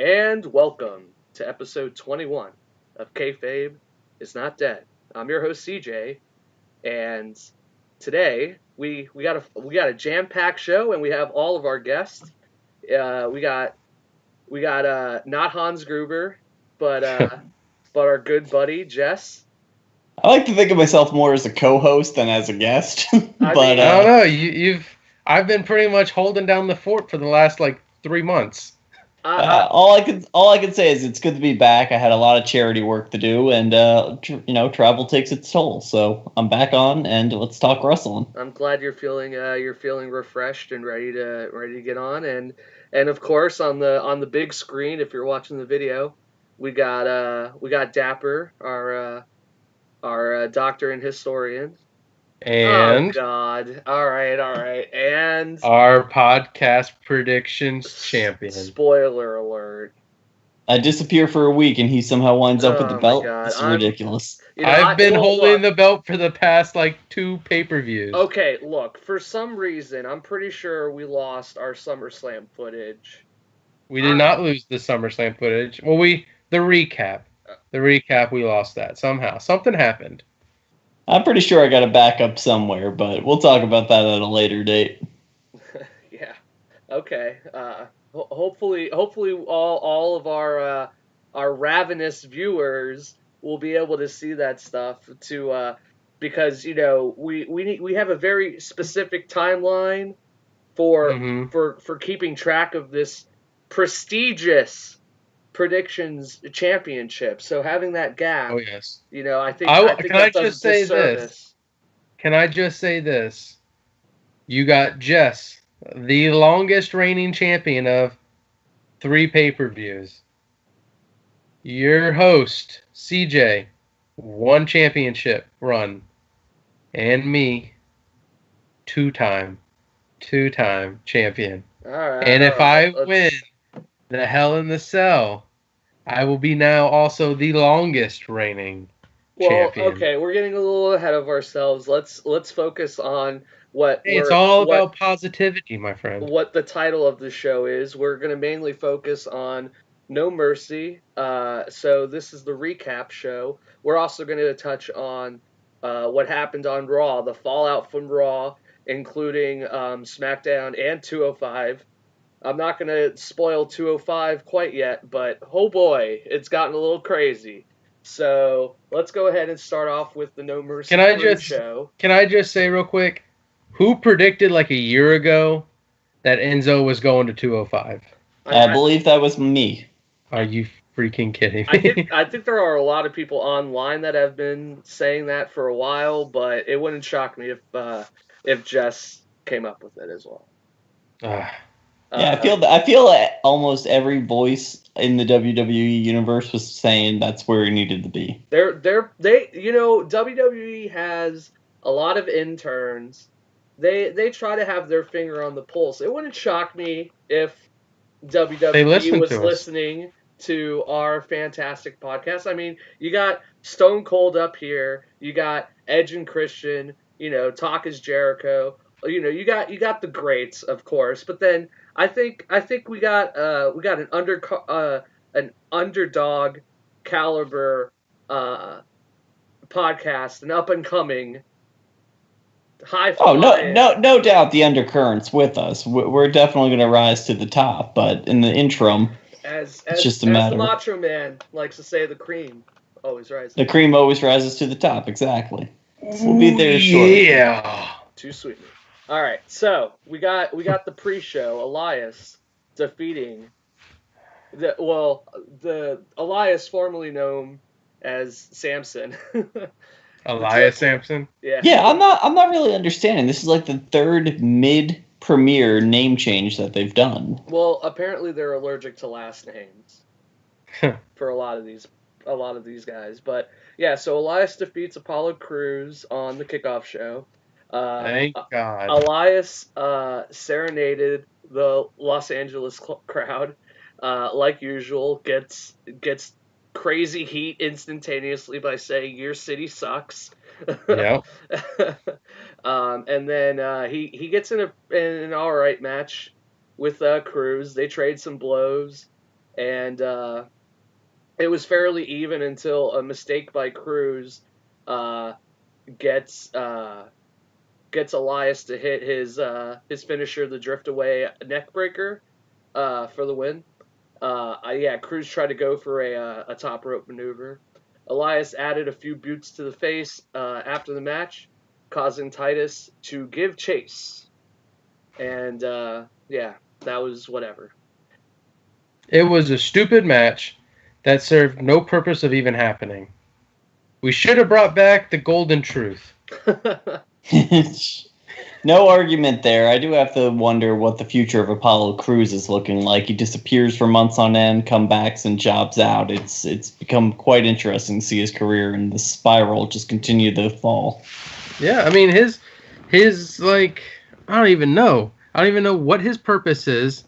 And welcome to episode 21 of Kayfabe is Not Dead. I'm your host CJ, and today we got a jam-packed show, and we have all of our guests. We got not Hans Gruber, but our good buddy Jess. I like to think of myself more as a co-host than as a guest. I don't know. I've been pretty much holding down the fort for the last 3 months. All I can say is it's good to be back. I had a lot of charity work to do, and travel takes its toll. So I'm back on, and let's talk wrestling. I'm glad you're feeling refreshed and ready to get on, and of course on the big screen, if you're watching the video, we got Dapper, our doctor and historian. And oh God! All right, and our podcast predictions champion. Spoiler alert! I disappear for a week, and he somehow winds up with the belt. This is ridiculous. I've been holding the belt for the past 2 pay-per-views. Okay, look. For some reason, I'm pretty sure we lost our SummerSlam footage. We did not lose the SummerSlam footage. Well, the recap. The recap, we lost that somehow. Something happened. I'm pretty sure I got a backup somewhere, but we'll talk about that at a later date. Yeah. Okay. Hopefully, all of our ravenous viewers will be able to see that stuff because we have a very specific timeline for keeping track of this prestigious predictions championship. So having that gap, oh yes, I think that does disservice. Can I just say this? You got Jess, the longest reigning champion of 3 pay-per-views. Your host, CJ, 1 championship run, and me, two-time champion. All right. And if I win the Hell in the Cell, I will be now also the longest reigning champion. Well, okay, we're getting a little ahead of ourselves. Let's focus on it's all about positivity, my friend. What the title of the show is. We're going to mainly focus on No Mercy. So this is the recap show. We're also going to touch on what happened on Raw, the fallout from Raw, including SmackDown and 205. I'm not going to spoil 205 quite yet, but oh boy, it's gotten a little crazy. So let's go ahead and start off with the No Mercy show. Can I just say real quick, who predicted a year ago that Enzo was going to 205? I believe that was me. Are you freaking kidding me? I think there are a lot of people online that have been saying that for a while, but it wouldn't shock me if Jess came up with it as well. Yeah, I feel that almost every voice in the WWE universe was saying that's where it needed to be. WWE has a lot of interns. They try to have their finger on the pulse. It wouldn't shock me if WWE was listening to our fantastic podcast. I mean, you got Stone Cold up here, you got Edge and Christian, Talk is Jericho. You got the greats, of course, but then I think we got an underdog caliber podcast, an up and coming high flying. Oh no doubt the undercurrents with us. We're definitely going to rise to the top, but in the interim, it's just a matter. As the Macho Man likes to say, the cream always rises. The cream always rises to the top. Exactly. We'll be there shortly. Yeah. Too sweet. All right, so we got the pre-show. Elias defeating the Elias, formerly known as Samson. Elias Samson. Yeah. Yeah, I'm not really understanding. This is the 3rd mid-premiere name change that they've done. Well, apparently they're allergic to last names for a lot of these guys. But yeah, so Elias defeats Apollo Crews on the kickoff show. Thank God. Elias serenaded the Los Angeles crowd, like usual. Gets crazy heat instantaneously by saying your city sucks. Yep. And then he gets in an all right match with Crews. They trade some blows. and it was fairly even until a mistake by Cruz uh, gets Elias to hit his finisher, the drift away neckbreaker, for the win. Cruz tried to go for a top rope maneuver. Elias added a few boots to the face after the match, causing Titus to give chase. And that was whatever. It was a stupid match that served no purpose of even happening. We should have brought back the Golden Truth. No argument there. I do have to wonder what the future of Apollo Crews is looking like. He disappears for months on end, comebacks, and jobs out. It's become quite interesting to see his career and the spiral just continue to fall. Yeah, I mean his like I don't even know. I don't even know what his purpose is.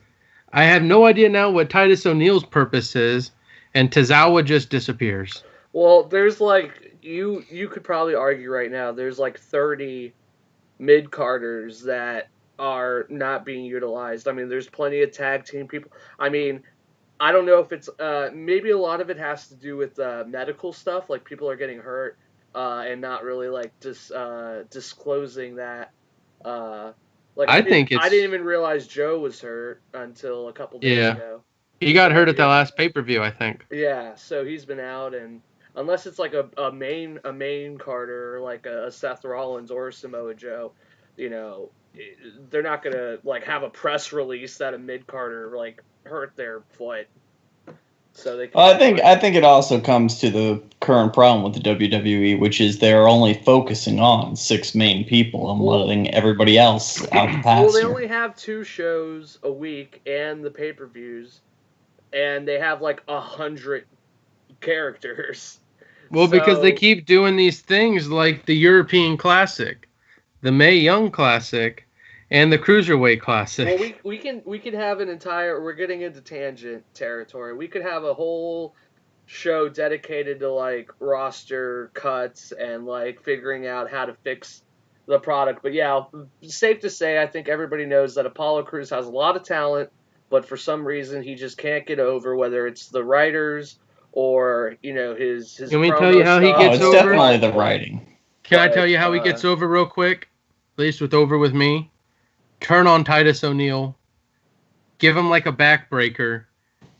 I have no idea now what Titus O'Neil's purpose is, and Tozawa just disappears. Well, there's like you could probably argue right now there's like 30 mid-carders that are not being utilized. I mean, there's plenty of tag team people. I mean, I don't know if it's maybe a lot of it has to do with medical stuff, like people are getting hurt and not really like disclosing that. I didn't even realize Joe was hurt until a couple days ago. He got hurt at the last pay-per-view, I think. Yeah, so he's been out, and unless it's like a main Carter, like a Seth Rollins or a Samoa Joe, you know, they're not gonna like have a press release that a mid Carter like hurt their foot. So they. Well, I think it also comes to the current problem with the WWE, which is they're only focusing on 6 main people and letting everybody else out the pasture. Well, they only have 2 shows a week and the pay-per-views, and they have like 100 characters. Well, because they keep doing these things like the European Classic, the Mae Young Classic, and the Cruiserweight Classic. Well, we can have an entire. We're getting into tangent territory. We could have a whole show dedicated to like roster cuts and like figuring out how to fix the product. But yeah, safe to say, I think everybody knows that Apollo Crews has a lot of talent, but for some reason he just can't get over, whether it's the writers or his. Can we tell you how he gets over? It's definitely the writing. Can I tell you how he gets over real quick? At least with me. Turn on Titus O'Neil, give him like a backbreaker,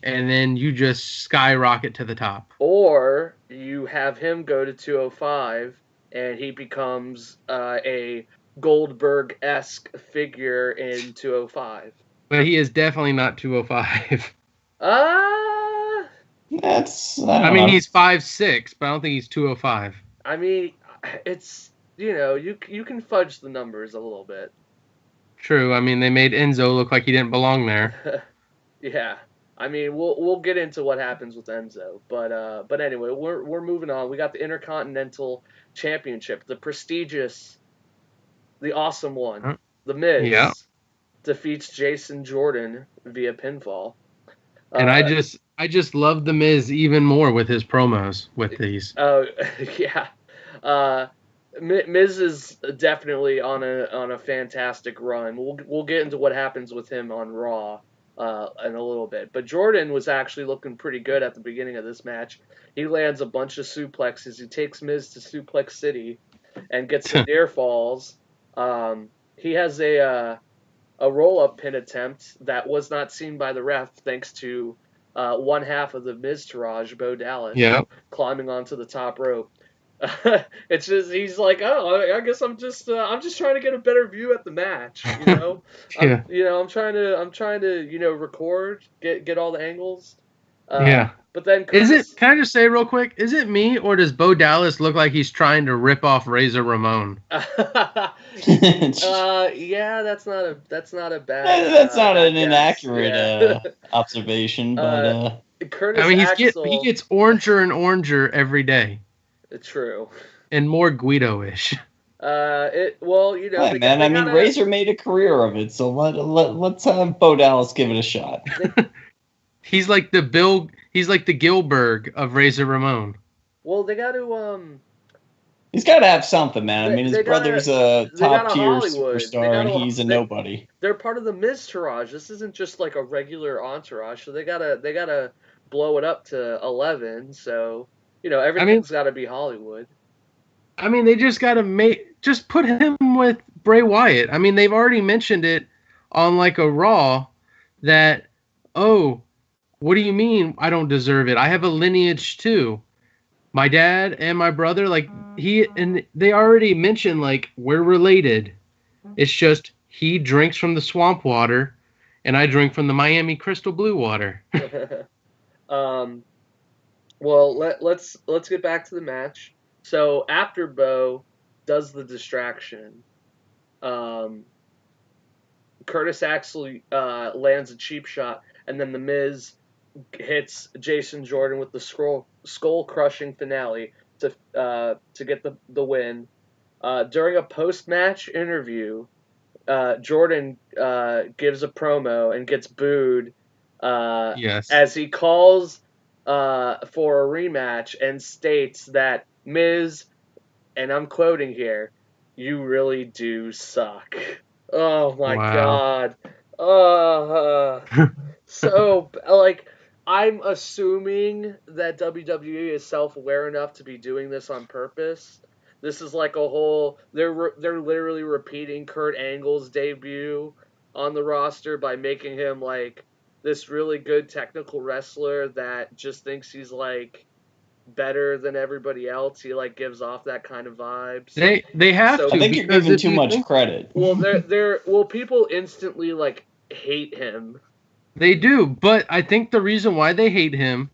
and then you just skyrocket to the top. Or you have him go to 205, and he becomes a Goldberg-esque figure in 205. But he is definitely not 205. I mean, he's 5'6", but I don't think he's 205. I mean, it's, you can fudge the numbers a little bit. True. I mean, they made Enzo look like he didn't belong there. Yeah. I mean, we'll get into what happens with Enzo, but anyway, we're moving on. We got the Intercontinental Championship, the prestigious, the awesome one, the Miz defeats Jason Jordan via pinfall. And I just love the Miz even more with his promos with these. Oh yeah. Miz is definitely on a fantastic run. We'll get into what happens with him on Raw in a little bit. But Jordan was actually looking pretty good at the beginning of this match. He lands a bunch of suplexes. He takes Miz to Suplex City and gets some near falls. He has a roll-up pin attempt that was not seen by the ref thanks to one half of the Miztourage, Bo Dallas, climbing onto the top rope. It's just he's like, I guess I'm just trying to get a better view at the match, I'm trying to record, get all the angles. But then can I just say real quick, is it me or does Bo Dallas look like he's trying to rip off Razor Ramon? Yeah, that's not a bad. That's not an inaccurate observation, but Curtis he gets oranger and oranger every day. True. And more Guido-ish. Hey, man, I mean, Razor made a career of it, so let's have Bo Dallas give it a shot. He's like the Gilberg of Razor Ramon. Well, they got to He's got to have something, man. I mean, his brother's a top-tier Hollywood superstar, and he's a nobody. They're part of the Miztourage. This isn't just like a regular entourage, so they gotta blow it up to 11. So everything's got to be Hollywood. I mean, they just got to just put him with Bray Wyatt. I mean, they've already mentioned it on like a Raw that, oh, what do you mean I don't deserve it? I have a lineage too. My dad and my brother, like they already mentioned like we're related. It's just he drinks from the swamp water and I drink from the Miami crystal blue water. Well, let's get back to the match. So after Bo does the distraction, Curtis Axel lands a cheap shot, and then The Miz hits Jason Jordan with the skull-crushing finale to get the win. During a post-match interview, Jordan gives a promo and gets booed as he calls for a rematch and states that Miz, and I'm quoting here, "You really do suck." Oh my God. So, like, I'm assuming that WWE is self-aware enough to be doing this on purpose. This is like a whole... They're literally repeating Kurt Angle's debut on the roster by making him, like, this really good technical wrestler that just thinks he's, like, better than everybody else. He, like, gives off that kind of vibes. They have to. I think you're giving too much credit. Well, people instantly, like, hate him. They do, but I think the reason why they hate him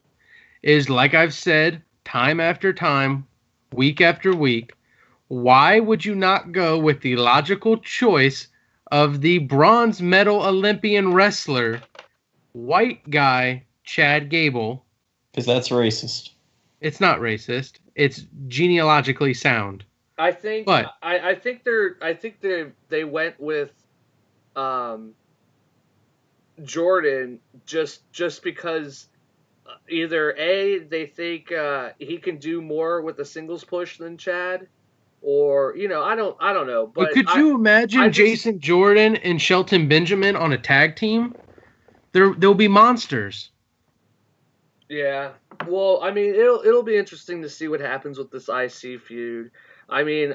is, like I've said, time after time, week after week, why would you not go with the logical choice of the bronze medal Olympian wrestler, white guy, Chad Gable? Because that's racist. It's not racist. It's genealogically sound. I think. But I think they went with Jordan just because either they think he can do more with the singles push than Chad, or I don't know. But could you imagine Jason Jordan and Shelton Benjamin on a tag team? They'll be monsters. Yeah. Well, I mean, it'll be interesting to see what happens with this IC feud. I mean,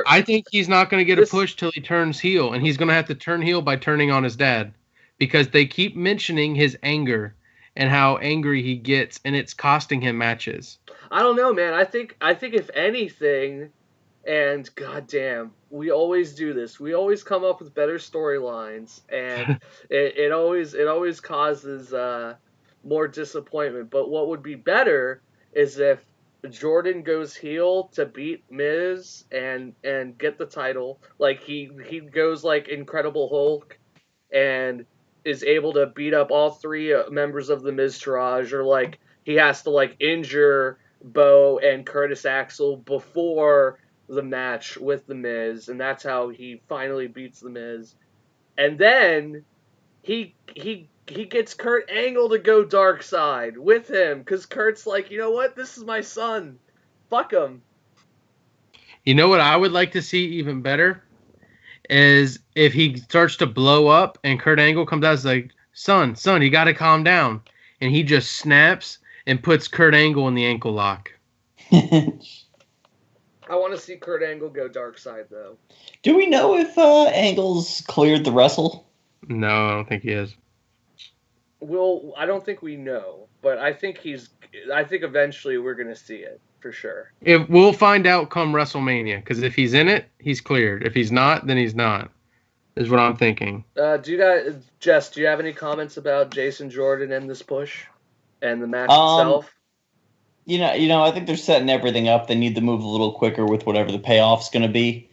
I think he's not going to get a push till he turns heel, and he's going to have to turn heel by turning on his dad, because they keep mentioning his anger and how angry he gets, and it's costing him matches. I don't know, man. I think if anything, and goddamn, we always do this. We always come up with better storylines, and it always causes more disappointment. But what would be better is if Jordan goes heel to beat Miz and get the title. Like he goes like Incredible Hulk and is able to beat up all three members of the Miztourage, or like he has to like injure Bo and Curtis Axel before the match with the Miz, and that's how he finally beats the Miz. And then he gets Kurt Angle to go dark side with him, because Kurt's like, you know what? This is my son. Fuck him. You know what I would like to see even better? Is if he starts to blow up and Kurt Angle comes out and is like, son, you got to calm down. And he just snaps and puts Kurt Angle in the ankle lock. I want to see Kurt Angle go dark side, though. Do we know if Angle's cleared the wrestle? No, I don't think he is. Well, I don't think we know, but I think eventually we're going to see it, for sure. We'll find out come WrestleMania, because if he's in it, he's cleared. If he's not, then he's not, is what I'm thinking. Jess, do you have any comments about Jason Jordan and this push and the match itself? You know, I think they're setting everything up. They need to move a little quicker with whatever the payoff's going to be.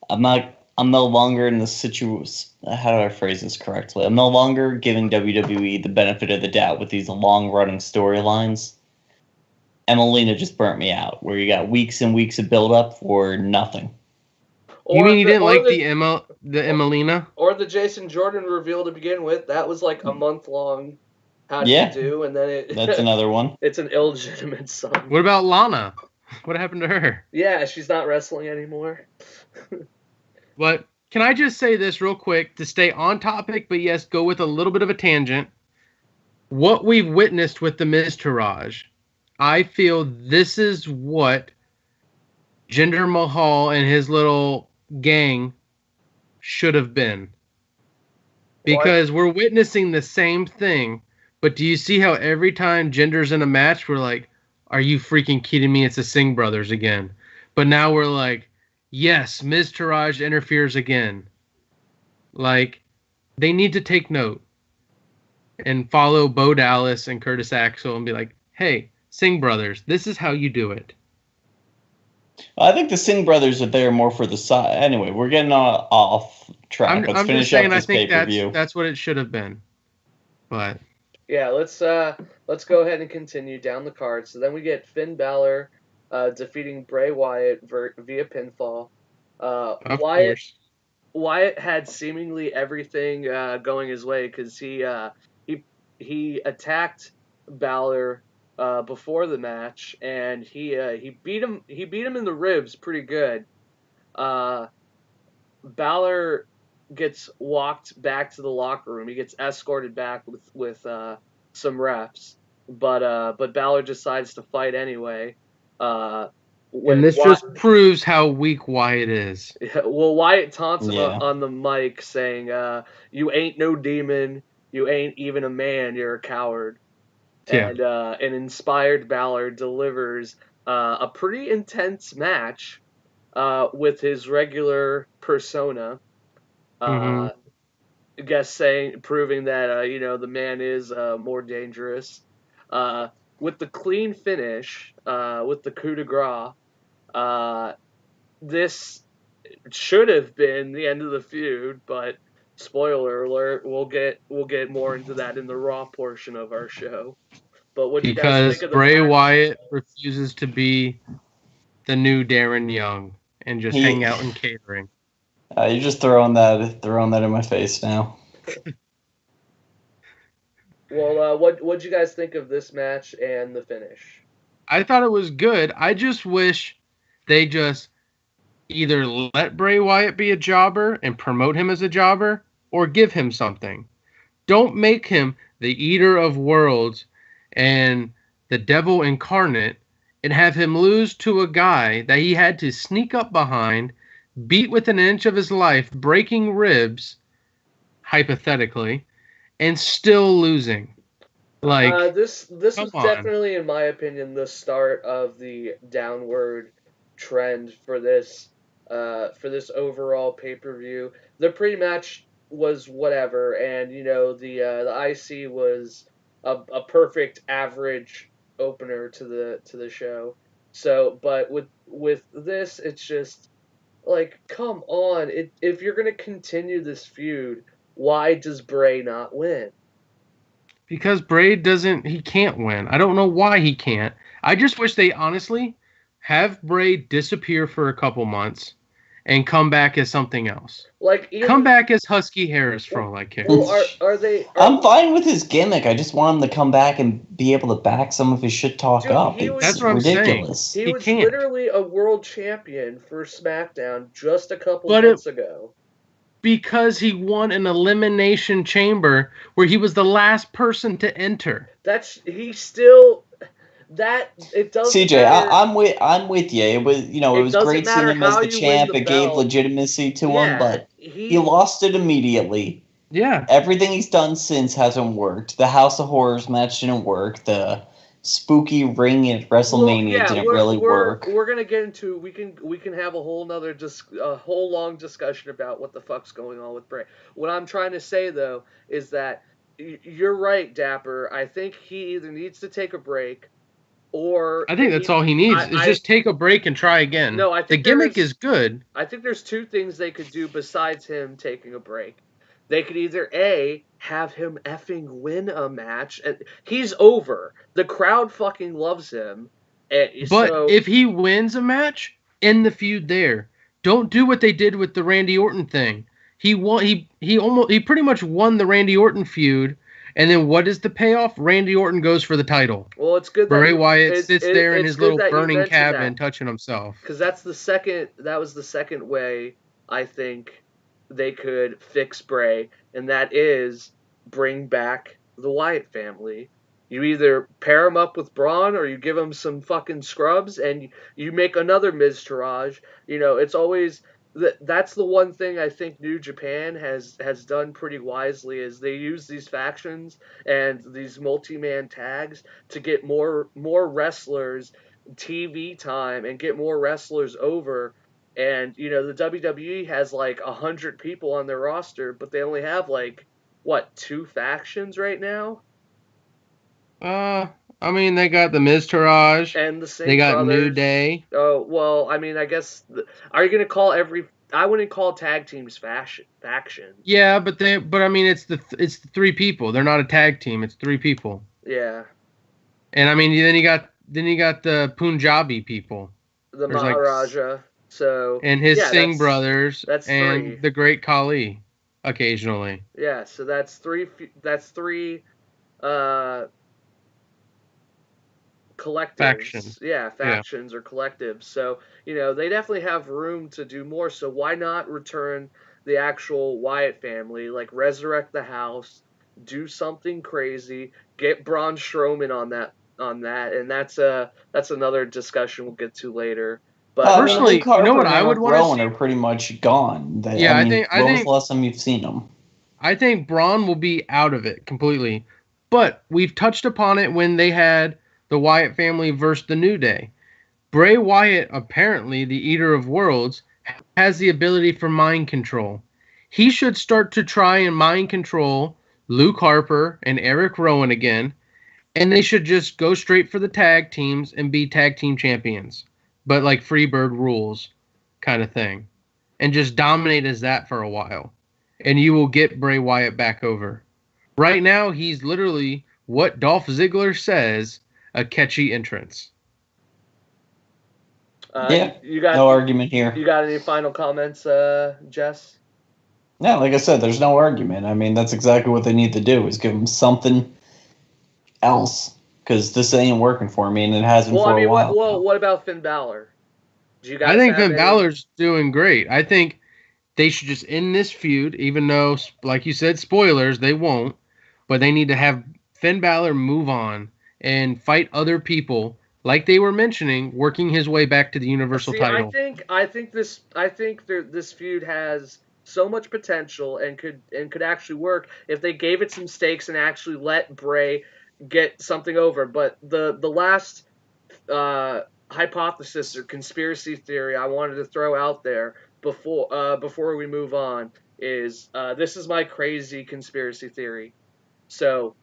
I'm no longer in the situation. How do I phrase this correctly? I'm no longer giving WWE the benefit of the doubt with these long-running storylines. Emelina just burnt me out, where you got weeks and weeks of build-up for nothing. You mean you didn't like the Emelina? Or the Jason Jordan reveal to begin with? That was like a month-long how do you do, and then that's another one. It's an illegitimate son. What about Lana? What happened to her? Yeah, she's not wrestling anymore. But can I just say this real quick to stay on topic, but yes, go with a little bit of a tangent? What we've witnessed with the Miztourage, I feel this is what Jinder Mahal and his little gang should have been. Because we're witnessing the same thing, but do you see how every time Jinder's in a match, we're like, are you freaking kidding me? It's the Singh brothers again. But now we're like, yes, Miztourage interferes again. Like, they need to take note and follow Bo Dallas and Curtis Axel and be like, hey, Singh brothers, this is how you do it. I think the Singh brothers are there more for the side. Anyway, we're getting off track. Let's finish up this pay-per-view. That's what it should have been. But yeah, let's go ahead and continue down the card. So then we get Finn Balor defeating Bray Wyatt via pinfall. Wyatt had seemingly everything going his way because he attacked Balor before the match, and he beat him in the ribs pretty good. Balor gets walked back to the locker room. He gets escorted back with some refs, but Balor decides to fight anyway. And this just proves how weak Wyatt is. Well, Wyatt taunts him on the mic, saying, "You ain't no demon. You ain't even a man. You're a coward." Yeah. And an inspired Balor delivers a pretty intense match with his regular persona. I guess proving that the man is more dangerous. With the clean finish, with the coup de grace, this should have been the end of the feud, but spoiler alert, we'll get more into that in the Raw portion of our show. But what do you guys think of the Bray Wyatt refuses to be the new Darren Young and just hang out in catering. You're just throwing that in my face now. Well, what'd you guys think of this match and the finish? I thought it was good. I just wish they just either let Bray Wyatt be a jobber and promote him as a jobber, or give him something. Don't make him the eater of worlds and the devil incarnate and have him lose to a guy that he had to sneak up behind, beat within an inch of his life, breaking ribs, hypothetically, and still losing. Like this was definitely, in my opinion, the start of the downward trend for this overall pay-per-view. The pre-match was whatever, and the IC was a perfect average opener to the show. So, but with this, it's just like, come on! If you're gonna continue this feud, why does Bray not win? Because Bray he can't win. I don't know why he can't. I just wish they honestly have Bray disappear for a couple months and come back as something else. Come back as Husky Harris for all I care. Well, I'm fine with his gimmick. I just want him to come back and be able to back some of his shit talk up. That's what I'm ridiculous. saying. He was literally a world champion for SmackDown just a couple months ago. Because he won an elimination chamber where he was the last person to enter. It doesn't CJ, matter. I'm with you. It was it was great seeing him as the champ. It gave legitimacy to him, but he lost it immediately. Yeah. Everything he's done since hasn't worked. The House of Horrors match didn't work. The spooky ring at WrestleMania didn't really work. We're gonna get into we can have a whole long discussion about what the fuck's going on with Bray. What I'm trying to say though is that you're right, Dapper. I think he either needs to take a break, or I think that's all he needs is just take a break and try again. No, I think the gimmick is good. I think there's two things they could do besides him taking a break. They could either A, have him effing win a match. And he's over. The crowd fucking loves him. But if he wins a match, end the feud there. Don't do what they did with the Randy Orton thing. He pretty much won the Randy Orton feud, And then what is the payoff? Randy Orton goes for the title. Well, it's good Bray that Wyatt sits there in his little burning cabin that, touching himself. because that was the second way I think they could fix Bray, and that is bring back the Wyatt family. You either pair him up with Braun or you give him some fucking scrubs and you make another Miztourage. It's always that's the one thing I think New Japan has done pretty wisely is they use these factions and these multi-man tags to get more wrestlers TV time and get more wrestlers over. And the WWE has like 100 people on their roster, but they only have like what, 2 factions right now? I mean, they got the Miztourage. And the Singh They got brothers. New Day. Oh, well, I mean, I guess are you gonna call I wouldn't call tag teams faction. Yeah, but I mean, it's the 3 people. They're not a tag team. It's 3 people. Yeah. And I mean, then you got the Punjabi people. The Maharaja. So and his Singh brothers. That's and 3. The Great Khali, occasionally. Yeah, so that's 3. That's 3. Collectives. Factions. Yeah, factions or collectives. So, they definitely have room to do more. So why not return the actual Wyatt family, like resurrect the house, do something crazy, get Braun Strowman on that, and that's another discussion we'll get to later. But personally, you know what I would want to see? Are pretty much gone. I think when was the last time you've seen them? I think Braun will be out of it completely. But we've touched upon it when they had the Wyatt family versus the New Day. Bray Wyatt, apparently the Eater of Worlds, has the ability for mind control. He should start to try and mind control Luke Harper and Eric Rowan again, and they should just go straight for the tag teams and be tag team champions. But like Freebird rules kind of thing. And just dominate as that for a while. And you will get Bray Wyatt back over. Right now, he's literally what Dolph Ziggler says, a catchy entrance. You got no argument here. You got any final comments, Jess? Yeah, like I said, there's no argument. I mean, that's exactly what they need to do is give them something else. Because this ain't working for me, and it hasn't for a while. What about Finn Balor? I think Finn Balor's doing great. I think they should just end this feud, even though, like you said, spoilers, they won't. But they need to have Finn Balor move on and fight other people, like they were mentioning, working his way back to the Universal title. I think this feud has so much potential and could actually work if they gave it some stakes and actually let Bray get something over. But the last hypothesis or conspiracy theory I wanted to throw out there before we move on is this is my crazy conspiracy theory. So,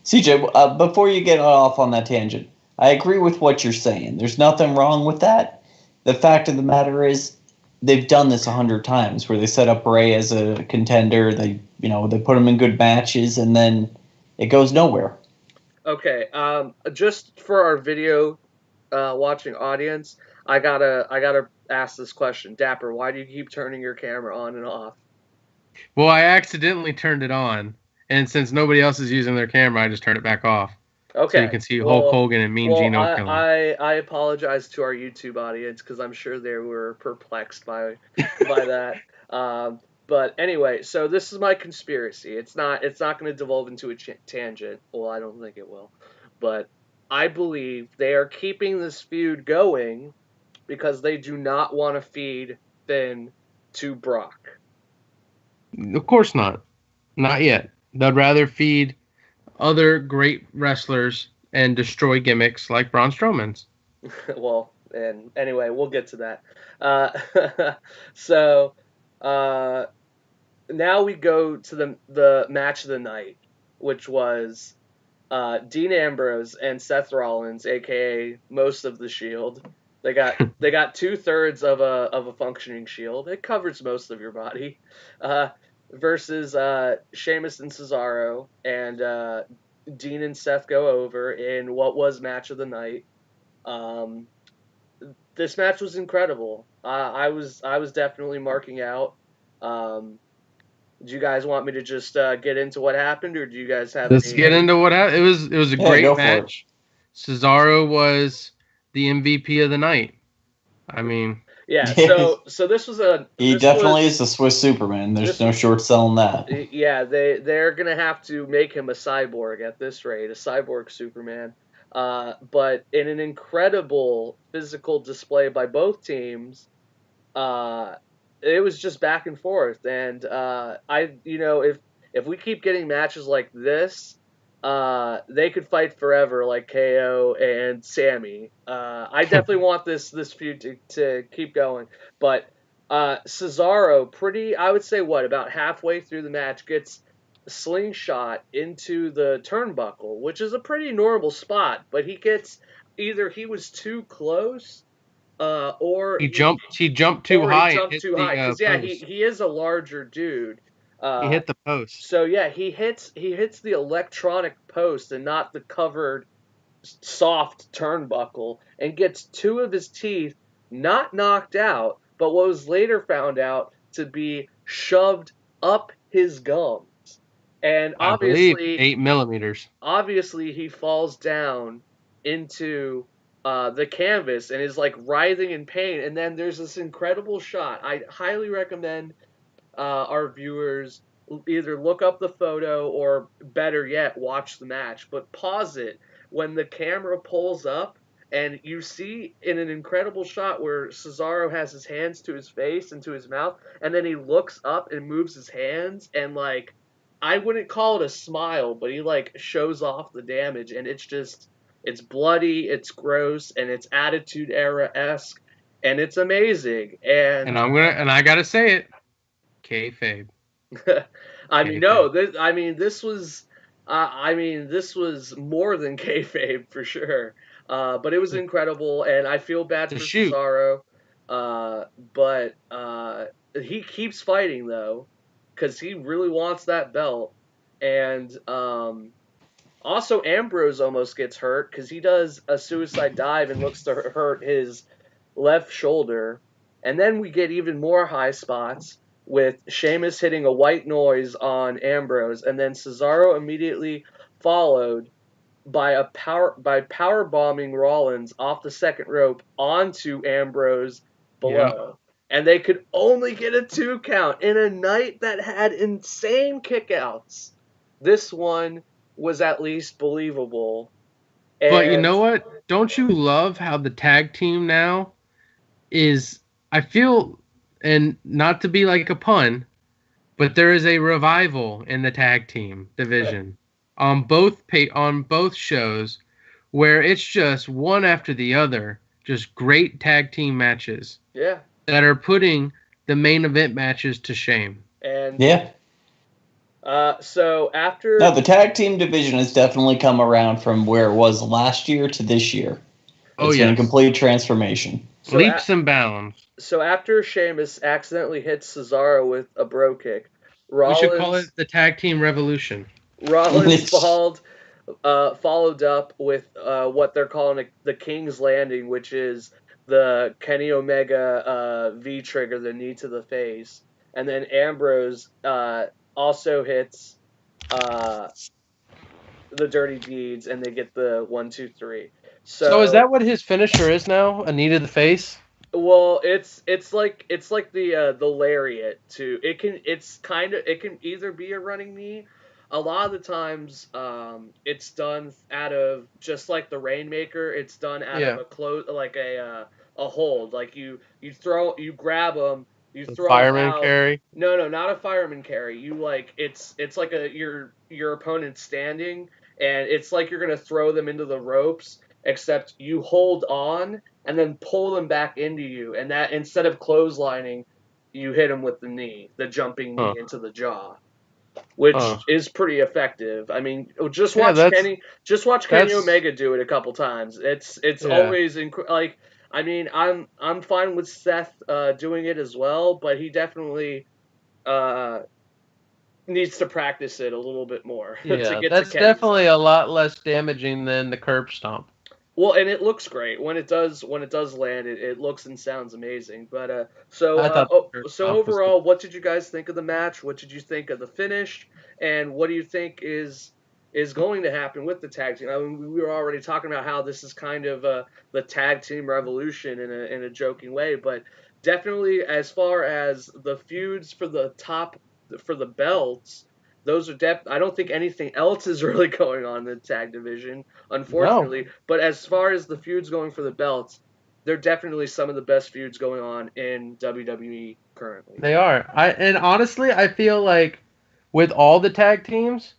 CJ, before you get off on that tangent, I agree with what you're saying. There's nothing wrong with that. The fact of the matter is, they've done this 100 times, where they set up Bray as a contender. They put him in good matches, and then it goes nowhere. Okay, just for our video watching audience, I gotta ask this question, Dapper. Why do you keep turning your camera on and off? Well, I accidentally turned it on, and since nobody else is using their camera, I just turned it back off. Okay. So you can see Hulk Hogan and Mean Gene Okerlund. I apologize to our YouTube audience because I'm sure they were perplexed by that. But anyway, so this is my conspiracy. It's not going to devolve into a tangent. Well, I don't think it will. But I believe they are keeping this feud going because they do not want to feed Finn to Brock. Of course not. Not yet. They'd rather feed other great wrestlers and destroy gimmicks like Braun Strowman's. Well, and anyway, we'll get to that. So now we go to the match of the night, which was Dean Ambrose and Seth Rollins, aka most of the Shield. They got 2/3 of a functioning Shield. It covers most of your body. Versus Sheamus and Cesaro, and Dean and Seth go over in what was match of the night. This match was incredible. I was definitely marking out. Do you guys want me to just get into what happened, or do you guys have Let's any? get into what happened. It was a great go for match. Cesaro was the MVP of the night. I mean, Yeah. Yes. So this was He definitely is a Swiss Superman. There's no short selling that. Yeah, they're gonna have to make him a cyborg at this rate, a cyborg Superman. But in an incredible physical display by both teams, uh, it was just back and forth. And if we keep getting matches like this, they could fight forever, like KO and Sammy. I definitely want this feud to keep going. But Cesaro, I would say, about halfway through the match, gets slingshot into the turnbuckle, which is a pretty normal spot. But either he was too close, or he jumped too high and hit too high, the because yeah, post. he is a larger dude. He hit the post. So yeah, he hits the electronic post and not the covered soft turnbuckle, and gets two of his teeth not knocked out, but what was later found out to be shoved up his gums. And I believe 8 millimeters. obviously he falls down into the canvas and is like writhing in pain. And then there's this incredible shot. I highly recommend our viewers either look up the photo or, better yet, watch the match. But pause it when the camera pulls up and you see in an incredible shot where Cesaro has his hands to his face and to his mouth, and then he looks up and moves his hands, and like, I wouldn't call it a smile, but he like shows off the damage, and it's bloody, it's gross, and it's Attitude Era-esque, and it's amazing. And I gotta say it, kayfabe. This was, this was more than kayfabe for sure. But it was incredible, and I feel bad for Cesaro. But he keeps fighting though, because he really wants that belt. And also Ambrose almost gets hurt because he does a suicide dive and looks to hurt his left shoulder. And then we get even more high spots with Sheamus hitting a white noise on Ambrose, and then Cesaro immediately followed by power bombing Rollins off the second rope onto Ambrose below. Yeah. And they could only get a 2 count in a night that had insane kickouts. This one was at least believable. But you know what? Don't you love how the tag team now is, I feel, and not to be like a pun, but there is a revival in the tag team division on both shows, where it's just one after the other, just great tag team matches. Yeah. That are putting the main event matches to shame. And yeah. So after... No, the tag team division has definitely come around from where it was last year to this year. It's been a complete transformation. So leaps and bounds. So after Sheamus accidentally hits Cesaro with a bro kick, Rollins... We should call it the tag team revolution. Rollins followed up with what they're calling the King's Landing, which is the Kenny Omega V-trigger, the knee to the face. And then Ambrose also hits the Dirty Deeds, and they get the 1, 2, 3. So is that what his finisher is now? A knee to the face? Well, it's like the lariat too. It can either be a running knee. A lot of the times, it's done out of, just like the Rainmaker. It's done out of a hold. Like you grab them. You throw fireman carry? No, not a fireman carry. You it's like your opponent's standing, and it's like you're gonna throw them into the ropes, except you hold on and then pull them back into you, and that, instead of clotheslining, you hit them with the knee, the jumping knee into the jaw, which is pretty effective. I mean, just watch Kenny Omega do it a couple times. It's always I'm fine with Seth doing it as well, but he definitely needs to practice it a little bit more. Yeah, that's definitely a lot less damaging than the curb stomp. Well, and it looks great when it does land. It looks and sounds amazing. But I thought the so off was good. overall, what did you guys think of the match? What did you think of the finish? And what do you think is going to happen with the tag team? I mean, we were already talking about how this is kind of the tag team revolution in a joking way, but definitely as far as the feuds for the belts, those are I don't think anything else is really going on in the tag division, No, unfortunately. But as far as the feuds going for the belts, they're definitely some of the best feuds going on in WWE currently. they are. And honestly, I feel like with all the tag teams,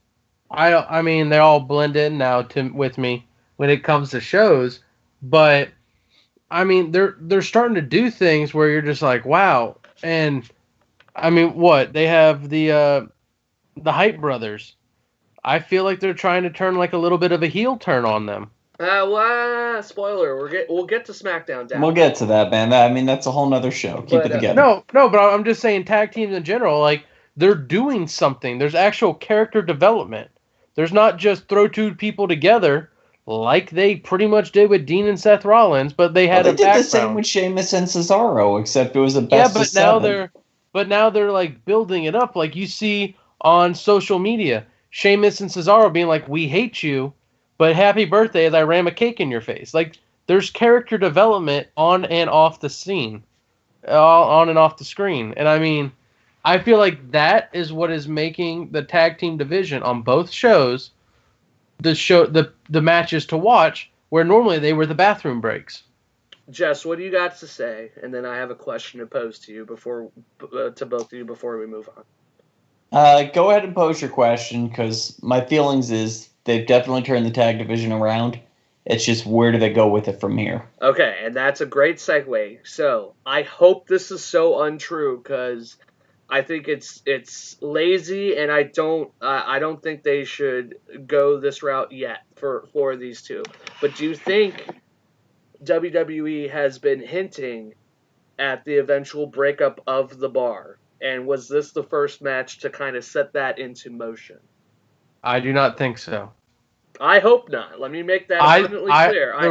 I mean they all blend in now to with me when it comes to shows, but I mean they're starting to do things where you're just like, wow. And I mean, what? They have the Hype Brothers. I feel like they're trying to turn like a little bit of a heel turn on them. Spoiler, we'll get to SmackDown down. We'll get to that, man. I mean, that's a whole nother show. Keep it together. No, but I'm just saying tag teams in general, like they're doing something. There's actual character development. There's not just throw two people together like they pretty much did with Dean and Seth Rollins, but they had they a did background. the same with Sheamus and Cesaro, except it was a Yeah, best of seven. but now they're like building it up, like you see on social media. Sheamus and Cesaro being like, "We hate you, but happy birthday!" As I ram a cake in your face. Like there's character development on and off the scene, on and off the screen, and I mean, I feel like that is what is making the tag team division on both shows the matches to watch, where normally they were the bathroom breaks. Jess, what do you got to say? And then I have a question to pose to you to both of you before we move on. Go ahead and pose your question, because my feelings is they've definitely turned the tag division around. It's just where do they go with it from here? Okay, and that's a great segue. So I hope this is so untrue because I think it's lazy, and I don't think they should go this route yet for these two. But do you think WWE has been hinting at the eventual breakup of the bar? And was this the first match to kind of set that into motion? I do not think so. I hope not. Let me make that abundantly clear. The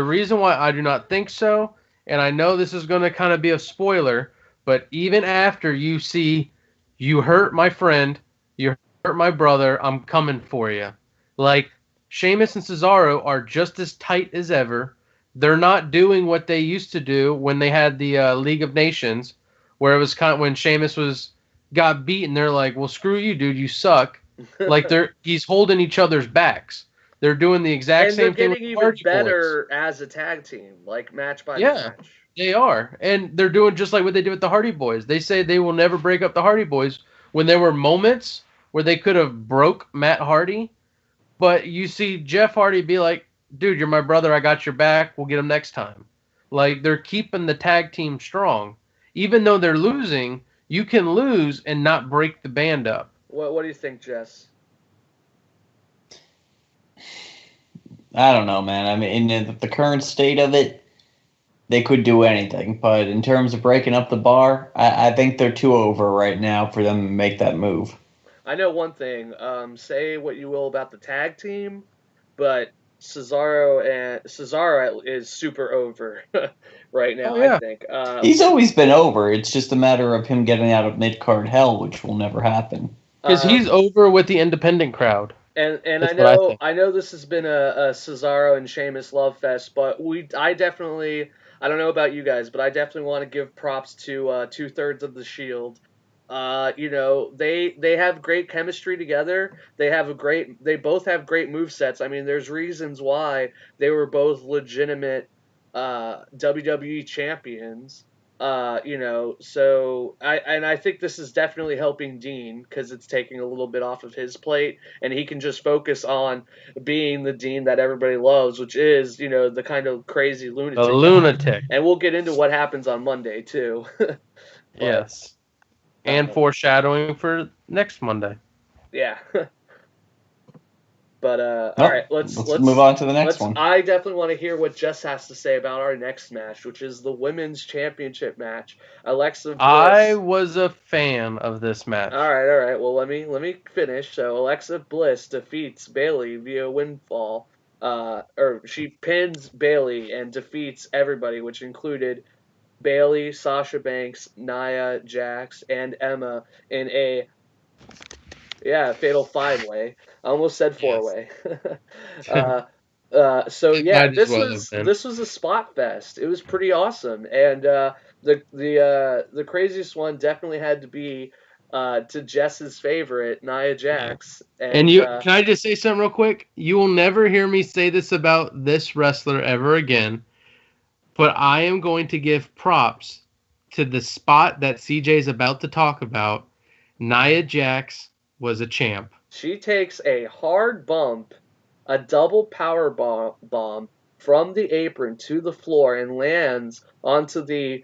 reason why I do not think so, and I know this is going to kind of be a spoiler, but even after you see, you hurt my friend, you hurt my brother, I'm coming for you. Like Sheamus and Cesaro are just as tight as ever. They're not doing what they used to do when they had the League of Nations, where it was kind of when Sheamus got beaten. They're like, "Well, screw you, dude. You suck." Like he's holding each other's backs. They're doing the exact same thing. And they're getting even better as a tag team, like match by match. They are, and they're doing just like what they did with the Hardy Boys. They say they will never break up the Hardy Boys. When there were moments where they could have broke Matt Hardy, but you see Jeff Hardy be like, "Dude, you're my brother. I got your back. We'll get him next time." Like they're keeping the tag team strong, even though they're losing. You can lose and not break the band up. What do you think, Jess? I don't know, man. I mean, in the current state of it, they could do anything. But in terms of breaking up the bar, I think they're too over right now for them to make that move. I know one thing. Say what you will about the tag team, but Cesaro is super over right now. Oh, yeah. I think he's always been over. It's just a matter of him getting out of mid-card hell, which will never happen. Because he's over with the independent crowd. And I know this has been a Cesaro and Sheamus love fest, but I don't know about you guys, but I definitely want to give props to 2/3 of the Shield. They have great chemistry together. They both have great movesets. I mean, there's reasons why they were both legitimate WWE champions. So I think this is definitely helping Dean because it's taking a little bit off of his plate, and he can just focus on being the Dean that everybody loves, which is, the kind of crazy lunatic. The lunatic. And we'll get into what happens on Monday too. Yes. And foreshadowing for next Monday. Yeah. But all right, let's move on to the next one. I definitely want to hear what Jess has to say about our next match, which is the women's championship match. Alexa Bliss. I was a fan of this match. All right. Well, let me finish. So Alexa Bliss defeats Bayley via winfall. or she pins Bayley and defeats everybody, which included Bayley, Sasha Banks, Nia Jax, and Emma in a fatal 5-way. I almost said 4-way. So It yeah, might as well have been. this was a spot fest. It was pretty awesome, and the craziest one definitely had to be to Jess's favorite, Nia Jax, And you can I just say something real quick? You will never hear me say this about this wrestler ever again, but I am going to give props to the spot that CJ is about to talk about. Nia Jax was a champ. She takes a hard bump, a double power bomb from the apron to the floor and lands onto the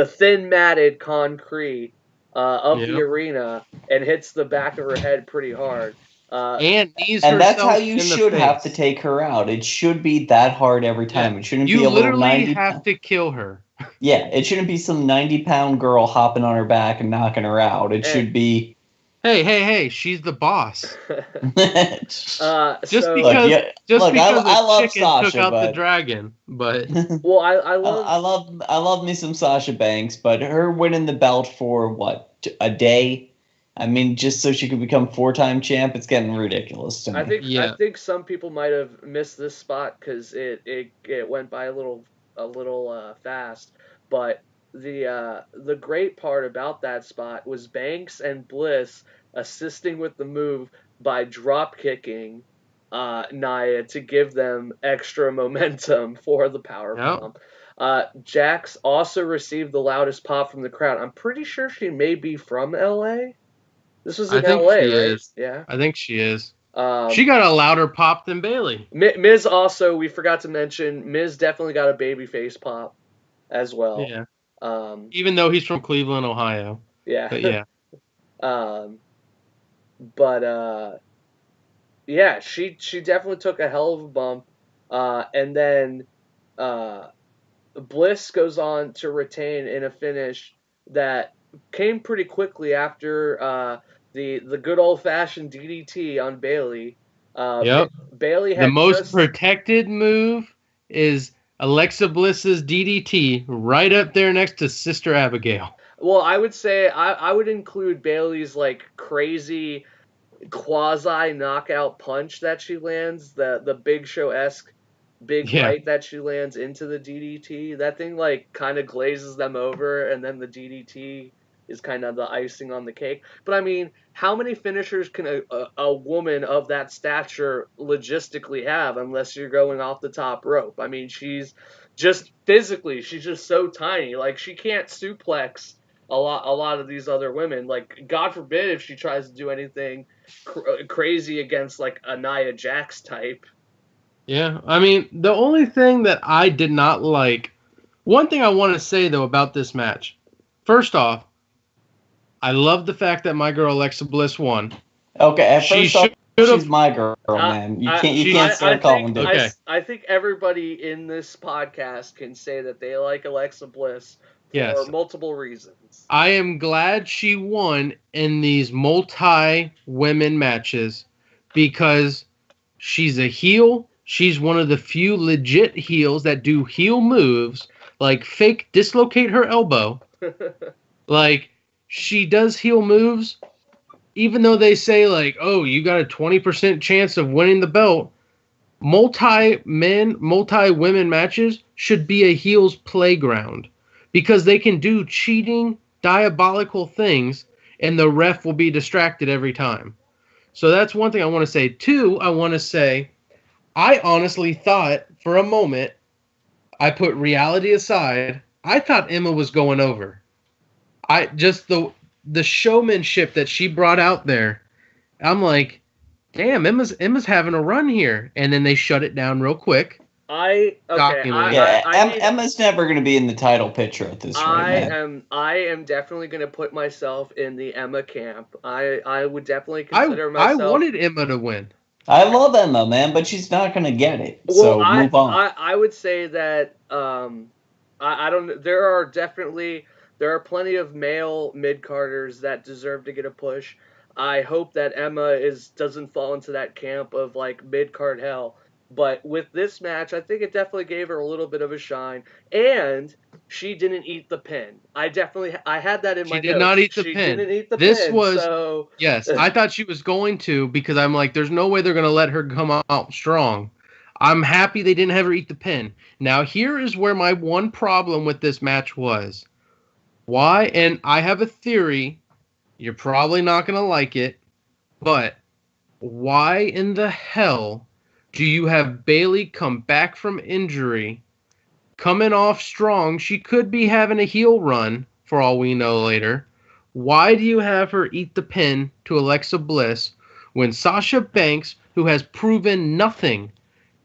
thin matted concrete of the arena and hits the back of her head pretty hard. And that's how you should have to take her out. It should be that hard every time. Yeah. It shouldn't be a little 90. You have to kill her. Yeah, it shouldn't be some 90-pound girl hopping on her back and knocking her out. It should be. Hey! She's the boss. Just I love Sasha, took out the dragon, but well, I love me some Sasha Banks, but her winning the belt for what, a day? I mean, just so she could become 4-time champ, it's getting ridiculous to me. I think some people might have missed this spot because it went by a little fast, but the great part about that spot was Banks and Bliss assisting with the move by drop kicking Nia to give them extra momentum for the power bomb. Jax also received the loudest pop from the crowd. I'm pretty sure she may be from LA. This was in LA, right? Is. Yeah. I think she is. She got a louder pop than Bayley. Miz also, we forgot to mention, Miz definitely got a babyface pop as well. Yeah. Even though he's from Cleveland, Ohio. Yeah. But yeah. Yeah, she definitely took a hell of a bump. And then Bliss goes on to retain in a finish that came pretty quickly after the good old fashioned DDT on Bayley. Bayley had the most protected move is Alexa Bliss's DDT, right up there next to Sister Abigail. Well, I would say I would include Bayley's like crazy quasi knockout punch that she lands, the Big Show-esque right that she lands into the DDT. That thing like kind of glazes them over, and then the DDT is kind of the icing on the cake. But I mean, how many finishers can a woman of that stature logistically have unless you're going off the top rope? I mean, she's just physically, she's just so tiny. Like, she can't suplex a lot of these other women. Like, God forbid if she tries to do anything crazy against like a Nia Jax type. Yeah, I mean, the only thing that I did not like, one thing I want to say though about this match, first off, I love the fact that my girl Alexa Bliss won. Okay, she's my girl, man. You can't start calling it. Okay. I think everybody in this podcast can say that they like Alexa Bliss for multiple reasons. I am glad she won in these multi-women matches because she's a heel. She's one of the few legit heels that do heel moves, like fake dislocate her elbow. Like, she does heel moves, even though they say, like, oh, you got a 20% chance of winning the belt. Multi-men, multi-women matches should be a heel's playground because they can do cheating, diabolical things, and the ref will be distracted every time. So that's one thing I want to say. Two, I want to say, I honestly thought for a moment, I put reality aside, I thought Emma was going over. I just the showmanship that she brought out there, I'm like, damn, Emma's having a run here, and then they shut it down real quick. Emma's never going to be in the title picture at this rate. I am definitely going to put myself in the Emma camp. I would definitely consider myself. I wanted Emma to win. I love Emma, man, but she's not going to get it. Well, so move on. I would say that I don't. There are plenty of male mid-carders that deserve to get a push. I hope that Emma doesn't fall into that camp of like mid-card hell. But with this match, I think it definitely gave her a little bit of a shine. And she didn't eat the pin. I had that in my notes. She did not eat the She pin. didn't eat the This pin. was, so yes, I thought she was going to, because I'm like, there's no way they're going to let her come out strong. I'm happy they didn't have her eat the pin. Now, here is where my one problem with this match was. Why? And I have a theory. You're probably not going to like it. But why in the hell do you have Bayley come back from injury, coming off strong? She could be having a heel run, for all we know later. Why do you have her eat the pin to Alexa Bliss when Sasha Banks, who has proven nothing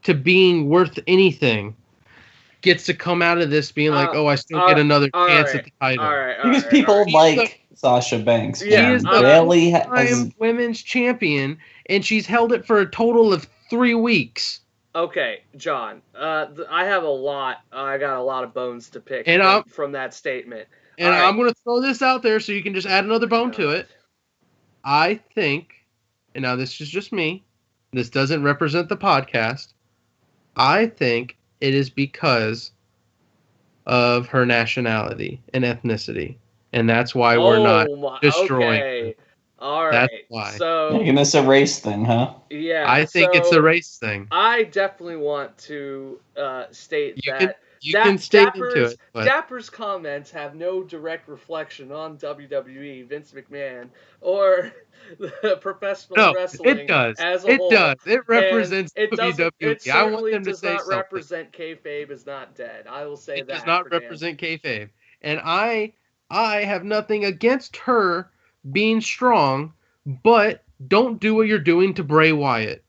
to being worth anything, gets to come out of this being like, oh, I still get another chance at the title? Because people like Sasha Banks. She is the Bayley women's champion, and she's held it for a total of 3 weeks. Okay, John, I have a lot. I got a lot of bones to pick from that statement. And I'm going to throw this out there so you can just add another bone to it. I think, and now this is just me, this doesn't represent the podcast, I think it is because of her nationality and ethnicity. And that's why we're not destroying her. All right. That's why. So making this a race thing, huh? Yeah. I think it's a race thing. I definitely want to state you can state into it. But Dapper's comments have no direct reflection on WWE, Vince McMahon, or the professional wrestling it does. As a whole. It does. It represents WWE. It I want them to does say not something. represent Kayfabe is not dead. I will say it that. It does not represent Kayfabe. And I have nothing against her being strong, but don't do what you're doing to Bray Wyatt.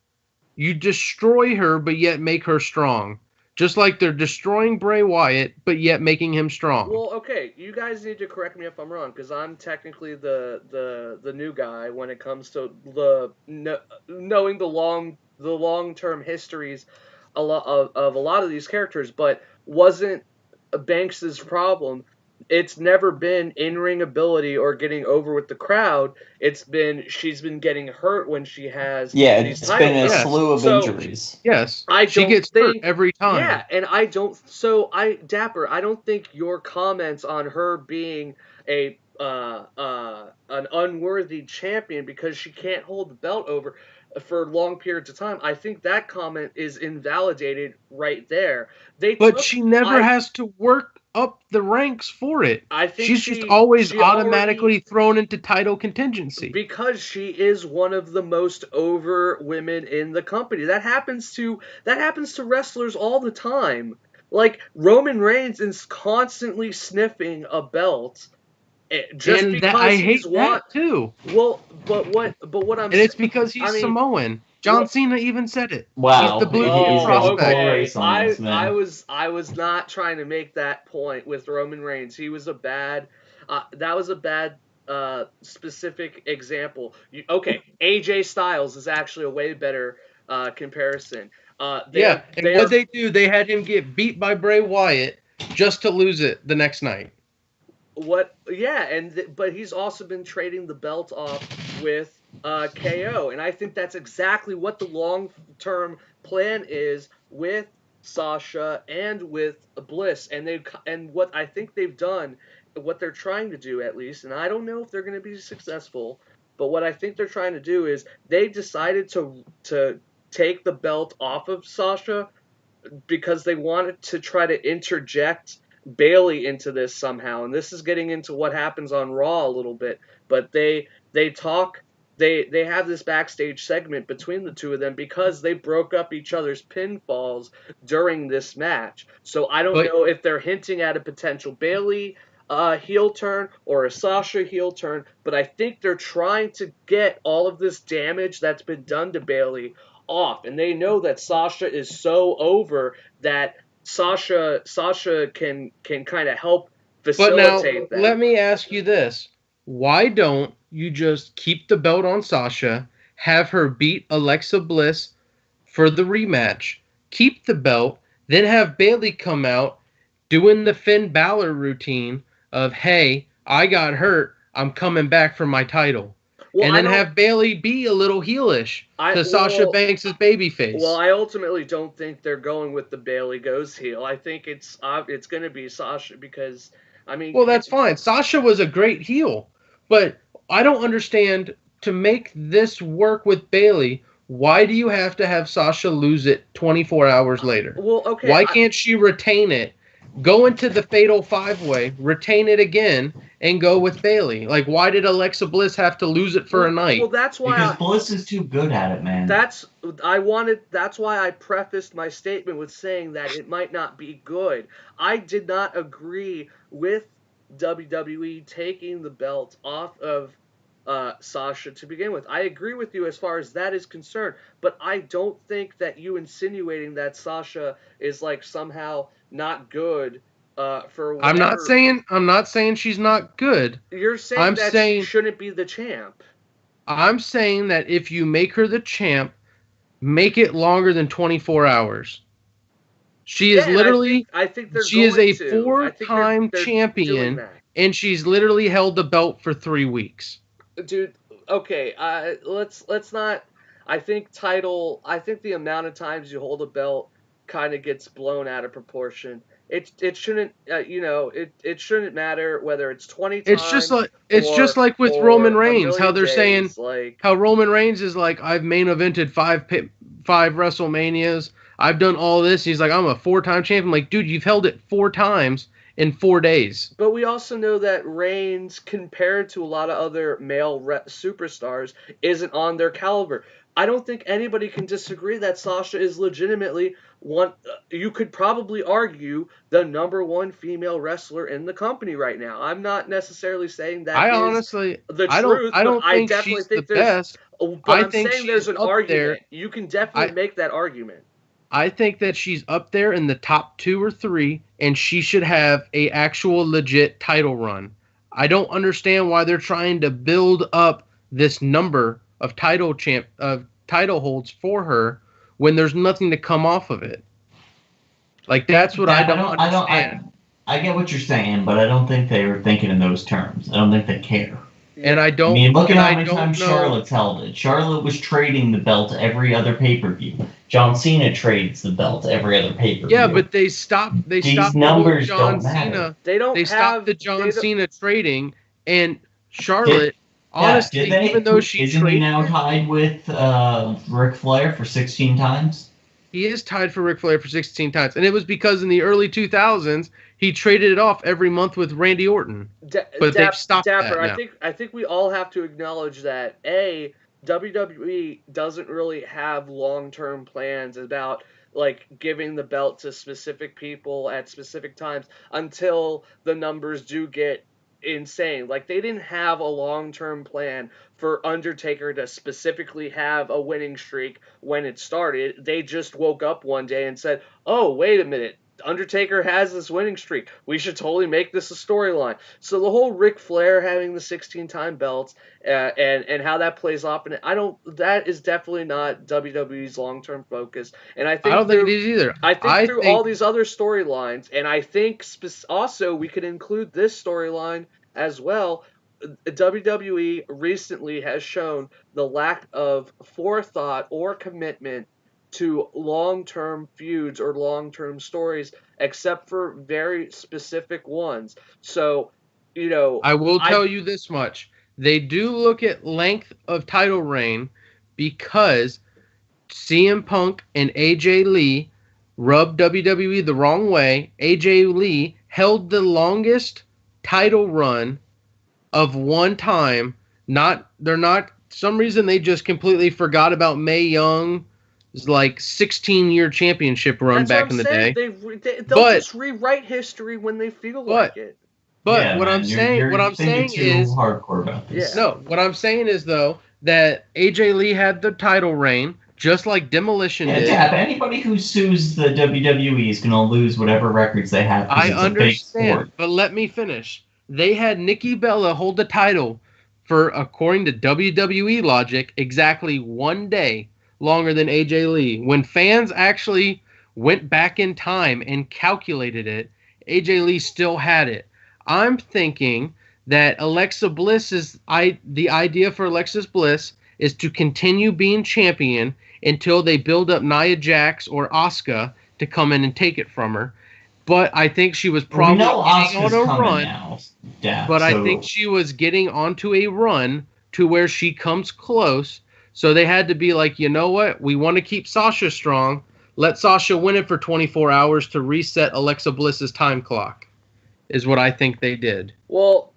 You destroy her, but yet make her strong. Just like they're destroying Bray Wyatt, but yet making him strong. Well, okay, you guys need to correct me if I'm wrong, because I'm technically the new guy when it comes to knowing the long-term histories of a lot of these characters. But wasn't Banks's problem? It's never been in-ring ability or getting over with the crowd. She's been getting hurt when she has these it's been a slew of injuries. Yes, she gets hurt every time. Yeah, and Dapper, I don't think your comments on her being an unworthy champion because she can't hold the belt over for long periods of time. I think that comment is invalidated right there. She never has to work up the ranks for it. I think she's just always automatically thrown into title contingency because she is one of the most over women in the company. That happens to wrestlers all the time. Like Roman Reigns is constantly sniffing a belt. I hate that too. Well, but what I'm and it's because he's Samoan. John Cena even said it. Wow, he's the blue prospect. Okay. I was not trying to make that point with Roman Reigns. He was a bad. That was a bad specific example. AJ Styles is actually a way better comparison. What they do, they had him get beat by Bray Wyatt just to lose it the next night. But he's also been trading the belt off with KO, and I think that's exactly what the long-term plan is with Sasha and with Bliss, and what I think they've done, what they're trying to do at least, and I don't know if they're going to be successful, but what I think they're trying to do is they decided to take the belt off of Sasha because they wanted to try to interject Bayley into this somehow, and this is getting into what happens on Raw a little bit, but they have this backstage segment between the two of them because they broke up each other's pinfalls during this match. So I don't know if they're hinting at a potential Bayley heel turn or a Sasha heel turn, but I think they're trying to get all of this damage that's been done to Bayley off, and they know that Sasha is so over that Sasha can kind of help facilitate that. Let me ask you this. Why don't you just keep the belt on Sasha, have her beat Alexa Bliss for the rematch, keep the belt, then have Bayley come out doing the Finn Balor routine of, hey, I got hurt, I'm coming back for my title. Well, and then have Bayley be a little heelish to Sasha Banks' babyface. Well, I ultimately don't think they're going with the Bayley goes heel. I think it's going to be Sasha because, I mean... Well, that's fine. Sasha was a great heel. But I don't understand, to make this work with Bayley, why do you have to have Sasha lose it 24 hours later? Well, okay. Why can't she retain it, go into the Fatal 5-Way, retain it again, and go with Bayley? Like, why did Alexa Bliss have to lose it for a night? Well, that's why because Bliss is too good at it, man. That's why I prefaced my statement with saying that it might not be good. I did not agree with WWE taking the belt off of Sasha to begin with. I agree with you as far as that is concerned, but I don't think that you insinuating that Sasha is like somehow not good for whatever. I'm not saying she's not good. You're saying she shouldn't be the champ. I'm saying that if you make her the champ, make it longer than 24 hours. She is literally she is a 4-time champion, and she's literally held the belt for 3 weeks. Dude, okay, let's not. I think the amount of times you hold a belt kind of gets blown out of proportion. It shouldn't it shouldn't matter whether it's 20 times. It's just like with Roman Reigns, how they're saying how Roman Reigns is like, I've main evented 5 WrestleManias, I've done all this. He's like, I'm a 4-time champion. I'm like, dude, you've held it 4 times in 4 days. But we also know that Reigns, compared to a lot of other male superstars, isn't on their caliber. I don't think anybody can disagree that Sasha is legitimately one. You could probably argue the #1 female wrestler in the company right now. I'm not necessarily saying that I honestly the truth. I don't think definitely she's think the best. But I'm saying there's an argument. There. You can definitely make that argument. I think that she's up there in the top 2 or 3, and she should have a actual legit title run. I don't understand why they're trying to build up this number of title holds for her when there's nothing to come off of it. Like, that's what I don't understand. I get what you're saying, but I don't think they were thinking in those terms. I don't think they care. And I don't. I mean, look at how many times Charlotte's held it. Charlotte was trading the belt every other pay-per-view. John Cena trades the belt every other pay-per-view. Yeah, but they stopped. These numbers don't matter. They stopped the John Cena trading, and Charlotte. Honestly, even though isn't he now tied with Ric Flair for 16 times? He is tied for Ric Flair for 16 times, and it was because in the early 2000s he traded it off every month with Randy Orton. But they've stopped Dapper, that now. I think we all have to acknowledge that WWE doesn't really have long-term plans about like giving the belt to specific people at specific times until the numbers do get insane. Like, they didn't have a long-term plan for Undertaker to specifically have a winning streak when it started. They just woke up one day and said, oh, wait a minute, Undertaker has this winning streak. We should totally make this a storyline. So the whole Ric Flair having the 16-time belts and how that plays off, and that is definitely not WWE's long-term focus. And I don't think it is either. I think through all these other storylines, and I think also we could include this storyline as well. WWE recently has shown the lack of forethought or commitment to long-term feuds or long-term stories, except for very specific ones. So, I will tell you this much. They do look at length of title reign because CM Punk and AJ Lee rubbed WWE the wrong way. AJ Lee held the longest title run of one time. Some reason they just completely forgot about Mae Young. It's like 16-year championship run back in the day. They'll just rewrite history when they feel like it. But what I'm saying is hardcore about this. Yeah. No, what I'm saying is though that AJ Lee had the title reign just like Demolition did. Yeah, but anybody who sues the WWE is going to lose whatever records they have. I understand, but let me finish. They had Nikki Bella hold the title for, according to WWE logic, exactly 1 day longer than AJ Lee. When fans actually went back in time and calculated it, AJ Lee still had it. I'm thinking that Alexa Bliss the idea for Alexa Bliss is to continue being champion until they build up Nia Jax or Asuka to come in and take it from her. But I think she was probably we know getting Asuka's on a coming run. now. Yeah, But so... I think she was getting onto a run to where she comes close. So they had to be like, you know what? We want to keep Sasha strong. Let Sasha win it for 24 hours to reset Alexa Bliss's time clock, is what I think they did. Well,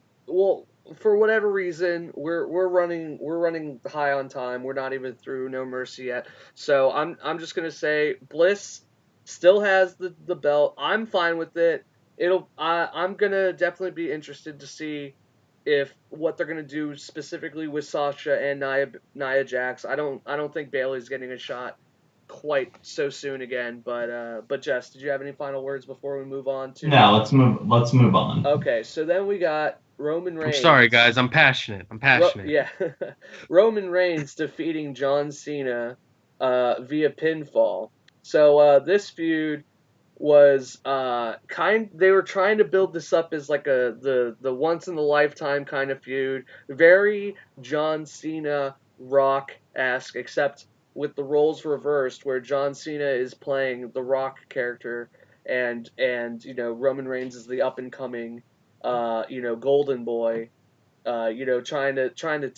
for whatever reason, we're running high on time. We're not even through No Mercy yet. So I'm just gonna say Bliss still has the belt. I'm fine with it. I'm gonna definitely be interested to see if what they're gonna do specifically with Sasha and Nia Jax. I don't think Bayley's getting a shot quite so soon again. But Jess, did you have any final words before we move on to? No, let's move on. Okay, so then we got Roman Reigns. I'm sorry, guys. I'm passionate. Yeah. Roman Reigns defeating John Cena via pinfall. So this feud was they were trying to build this up as like the once in a lifetime kind of feud. Very John Cena Rock-esque, except with the roles reversed, where John Cena is playing the Rock character and Roman Reigns is the up and coming golden boy, trying to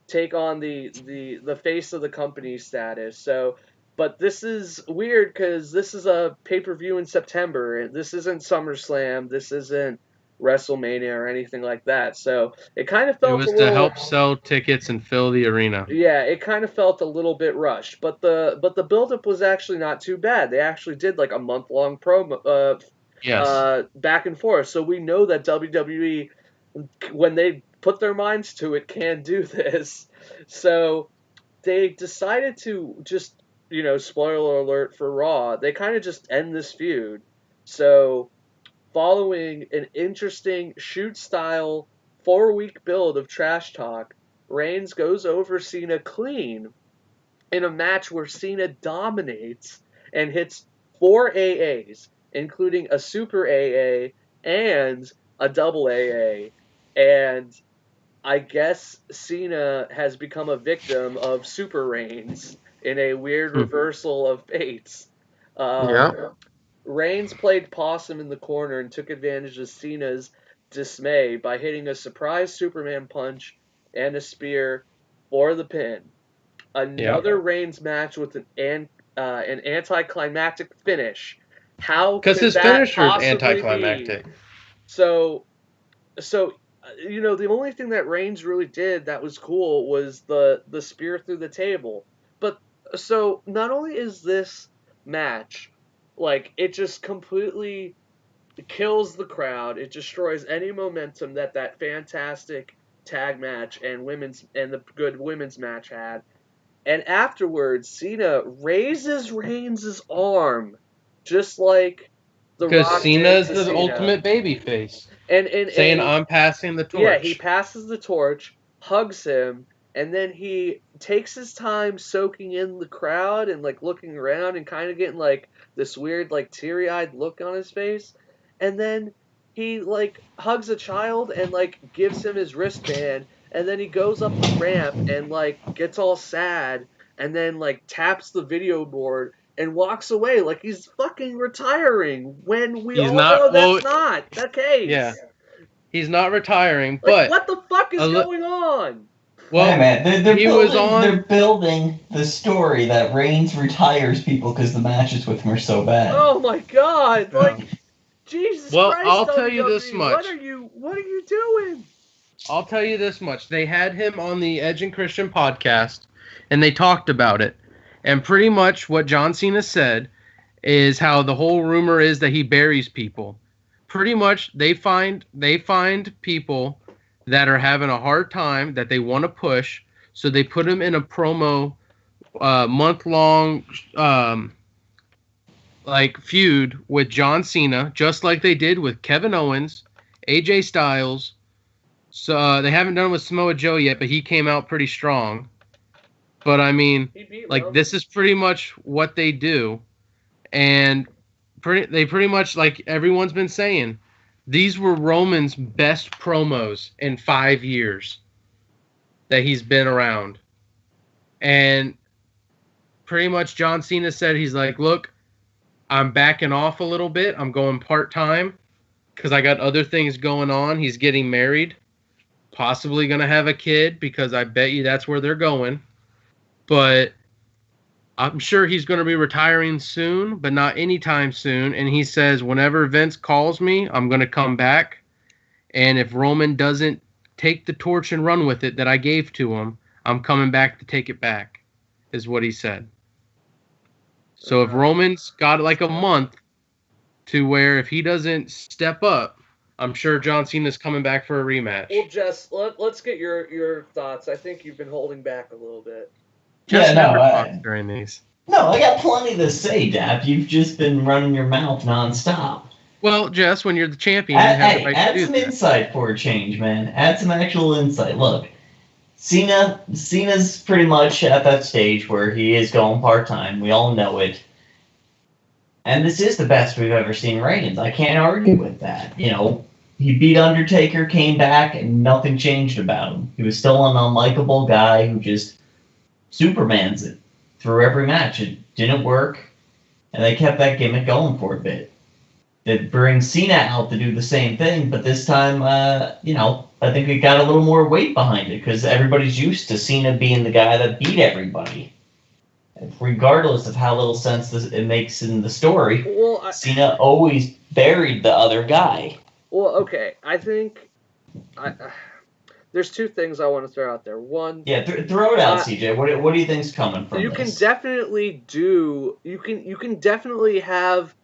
take on the face of the company status. So, but this is weird because this is a pay-per-view in September. This isn't SummerSlam. This isn't WrestleMania or anything like that. So it kind of felt to help sell tickets and fill the arena. Yeah, it kind of felt a little bit rushed, but the build-up was actually not too bad. They actually did like a month-long promo. Back and forth. So we know that WWE, when they put their minds to it, can do this. So they decided to just, spoiler alert for Raw, they kind of just end this feud. So following an interesting shoot-style 4-week build of trash talk, Reigns goes over Cena clean in a match where Cena dominates and hits 4 AAs, including a Super AA and a Double AA. And I guess Cena has become a victim of Super Reigns in a weird reversal of fates. Reigns played possum in the corner and took advantage of Cena's dismay by hitting a surprise Superman punch and a spear for the pin. Another Reigns match with an anticlimactic finish. How could his that finisher is possibly anticlimactic. be? So the only thing that Reigns really did that was cool was the spear through the table. But so not only is this match like it just completely kills the crowd, it destroys any momentum that fantastic tag match and the good women's match had. And afterwards, Cena raises Reigns' arm, just like the Rock. Because Cena is the ultimate babyface. And saying, I'm passing the torch. Yeah, he passes the torch, hugs him, and then he takes his time soaking in the crowd and like looking around and kind of getting like this weird like teary-eyed look on his face. And then he like hugs a child and like gives him his wristband. And then he goes up the ramp and, like, gets all sad and then, like, taps the video board and walks away like he's fucking retiring when we all know that's not the case. Yeah. He's not retiring, like, but... what the fuck is going on? Well, hey man, they're building the story that Reigns retires people because the matches with him are so bad. Oh, my God. Like, Jesus Christ. Well, I'll tell you this much. What are you doing? I'll tell you this much. They had him on the Edge and Christian podcast, and they talked about it. And pretty much what John Cena said is how the whole rumor is that he buries people. Pretty much they find people that are having a hard time that they want to push, so they put him in a promo month-long feud with John Cena, just like they did with Kevin Owens, AJ Styles. So they haven't done it with Samoa Joe yet, but he came out pretty strong. But I mean, like this is pretty much what they do, and they pretty much like everyone's been saying, these were Roman's best promos in 5 years that he's been around. And pretty much John Cena said, he's like, look, I'm backing off a little bit. I'm going part-time because I got other things going on. He's getting married, possibly going to have a kid because I bet you that's where they're going. But I'm sure he's going to be retiring soon, but not anytime soon. And he says, whenever Vince calls me, I'm going to come back. And if Roman doesn't take the torch and run with it that I gave to him, I'm coming back to take it back, is what he said. So if Roman's got like a month to where if he doesn't step up, I'm sure John Cena's coming back for a rematch. Well, Jess, let's get your thoughts. I think you've been holding back a little bit. Just never talks during these. No, I got plenty to say, Dap. You've just been running your mouth nonstop. Well, Jess, when you're the champion, you have the right add to do some that. insight for a change, man. Add some actual insight. Look, Cena's pretty much at that stage where he is going part-time. We all know it. And this is the best we've ever seen Reigns. I can't argue with that. You know, he beat Undertaker, came back, and nothing changed about him. He was still an unlikable guy who just Supermans it through every match. It didn't work, and they kept that gimmick going for a bit. It brings Cena out to do the same thing, but this time, I think it got a little more weight behind it because everybody's used to Cena being the guy that beat everybody. Regardless of how little sense it makes in the story, Cena always buried the other guy. Well, okay, I think there's two things I want to throw out there. One, throw it out, CJ. What do you think's coming from you this? can definitely you can definitely have,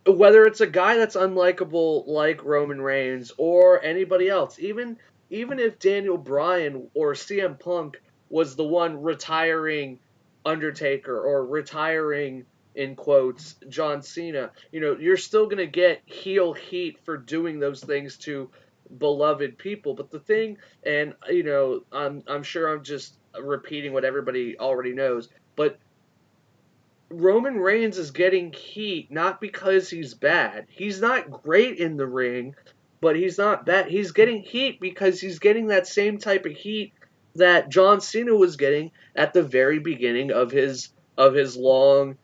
whether it's a guy that's unlikable like Roman Reigns or anybody else, even if Daniel Bryan or CM Punk was the one retiring Undertaker or retiring, in quotes, John Cena, you're still going to get heel heat for doing those things to beloved people. But the thing, and I'm sure I'm just repeating what everybody already knows, but Roman Reigns is getting heat not because he's bad. He's not great in the ring, but he's not bad. He's getting heat because he's getting that same type of heat that John Cena was getting at the very beginning of his long,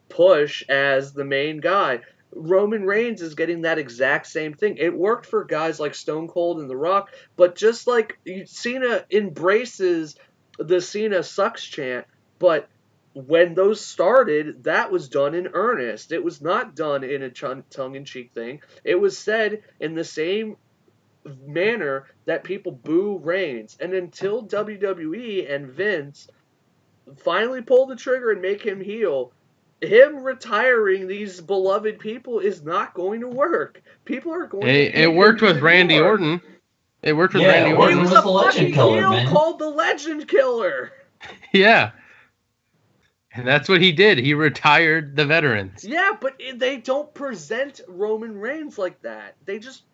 push as the main guy. Roman Reigns is getting that exact same thing. It worked for guys like Stone Cold and The Rock, but just like Cena embraces the Cena sucks chant, but when those started, that was done in earnest. It was not done in a tongue-in-cheek thing. It was said in the same manner that people boo Reigns. And until WWE and Vince finally pull the trigger and make him heel, him retiring these beloved people is not going to work. People are going to it worked with Randy Orton. It worked with Randy Orton. He was a fucking heel called the Legend Killer. Yeah. And that's what he did. He retired the veterans. Yeah, but they don't present Roman Reigns like that. They just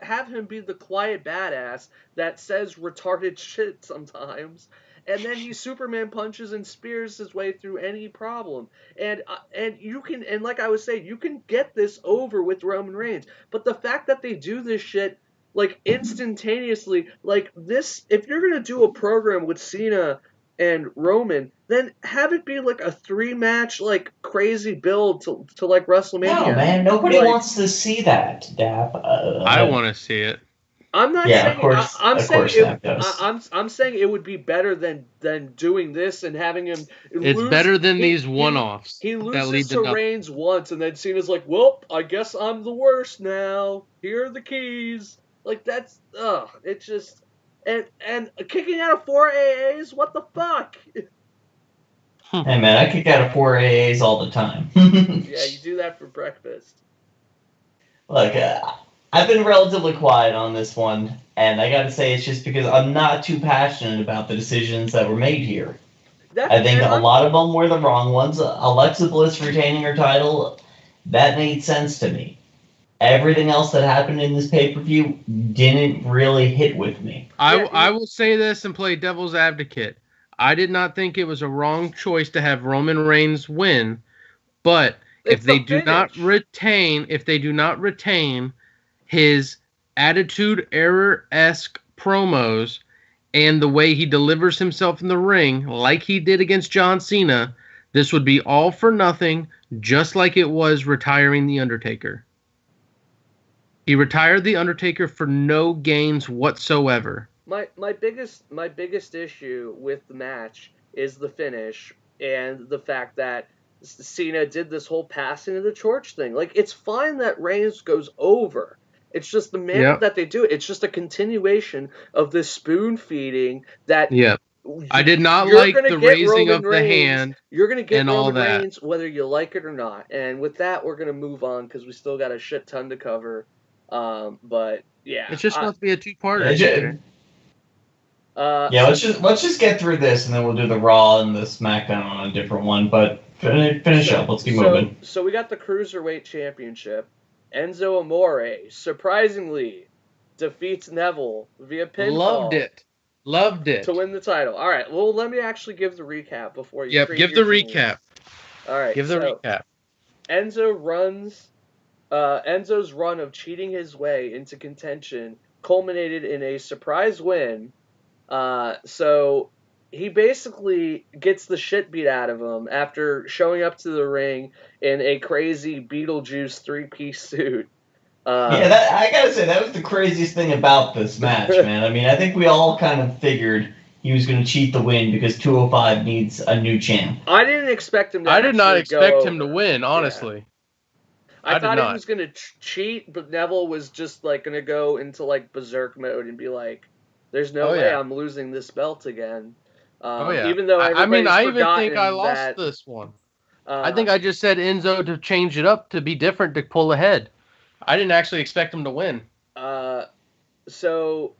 have him be the quiet badass that says retarded shit sometimes, and then he Superman punches and spears his way through any problem. And you can, and like I was saying, you can get this over with Roman Reigns. But the fact that they do this shit like instantaneously, like this, if you're gonna do a program with Cena and Roman, then have it be like a 3-match, like crazy build to like WrestleMania. No, man, nobody wants to see that, Dap. I want to see it. I'm not saying. Of course, I'm saying it would be better than doing this and having him. It's better than these one-offs. He loses to Reigns once, and then Cena's like, "Well, I guess I'm the worst now. Here are the keys." Like that's it's just. And kicking out of 4 AAs? What the fuck? Hey man, I kick out of 4 AAs all the time. Yeah, you do that for breakfast. Look, I've been relatively quiet on this one, and I gotta say it's just because I'm not too passionate about the decisions that were made here. I think a lot of them were the wrong ones. Alexa Bliss retaining her title, that made sense to me. Everything else that happened in this pay-per-view didn't really hit with me. I will say this and play devil's advocate. I did not think it was a wrong choice to have Roman Reigns win, but If they do not retain his attitude error-esque promos and the way he delivers himself in the ring, like he did against John Cena, this would be all for nothing, just like it was retiring The Undertaker. He retired The Undertaker for no gains whatsoever. My biggest issue with the match is the finish and the fact that Cena did this whole passing of the torch thing. Like, it's fine that Reigns goes over. It's just the manner that they do it. It's just a continuation of this spoon feeding that. Yeah. I did not like the raising of the hand. You're going to get Roman Reigns whether you like it or not. And with that, we're going to move on because we still got a shit ton to cover. But yeah, it's just supposed to be a two-parter. Let's just get through this and then we'll do the Raw and the SmackDown on a different one. But finish up. Let's keep moving. So we got the Cruiserweight Championship. Enzo Amore surprisingly defeats Neville via pinfall. Loved it. To win the title. All right. Well, let me actually give the recap before you. Yep. Give the recap. All right. Give the recap. Enzo's run of cheating his way into contention culminated in a surprise win. So he basically gets the shit beat out of him after showing up to the ring in a crazy Beetlejuice 3-piece suit. I gotta say, that was the craziest thing about this match, man. I mean, I think we all kind of figured he was going to cheat the win because 205 needs a new champ. I didn't expect him to I did not expect him to win, honestly. Yeah. I thought he was going to cheat, but Neville was just like going to go into like berserk mode and be like, there's no way I'm losing this belt again. Even though I even think I lost this one. I think I just said Enzo to change it up, to be different, to pull ahead. I didn't actually expect him to win. So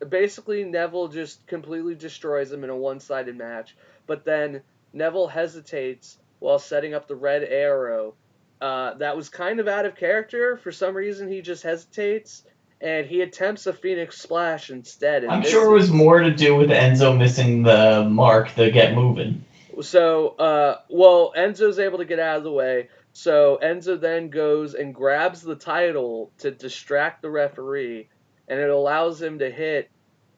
basically Neville just completely destroys him in a one-sided match. But then Neville hesitates while setting up the red arrow. That was kind of out of character. For some reason, he just hesitates. And he attempts a Phoenix Splash instead. I'm sure it was more to do with Enzo missing the mark to get moving. So, Enzo's able to get out of the way. So Enzo then goes and grabs the title to distract the referee. And it allows him to hit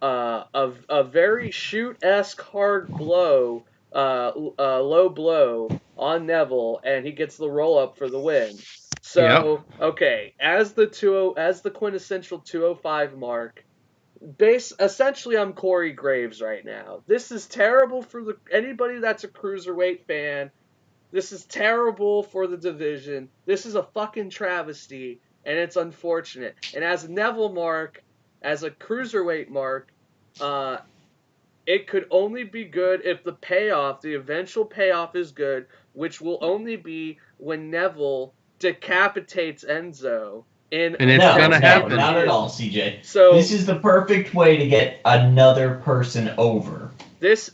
a very shoot-esque hard blow, low blow on Neville. And he gets the roll-up for the win. So, okay, as the quintessential 205 mark, essentially I'm Corey Graves right now. This is terrible for anybody that's a cruiserweight fan. This is terrible for the division. This is a fucking travesty, and it's unfortunate. And as a Neville mark, as a cruiserweight mark, it could only be good if the eventual payoff is good, which will only be when Neville decapitates Enzo. And it's gonna happen. Not at all, CJ. So this is the perfect way to get another person over. This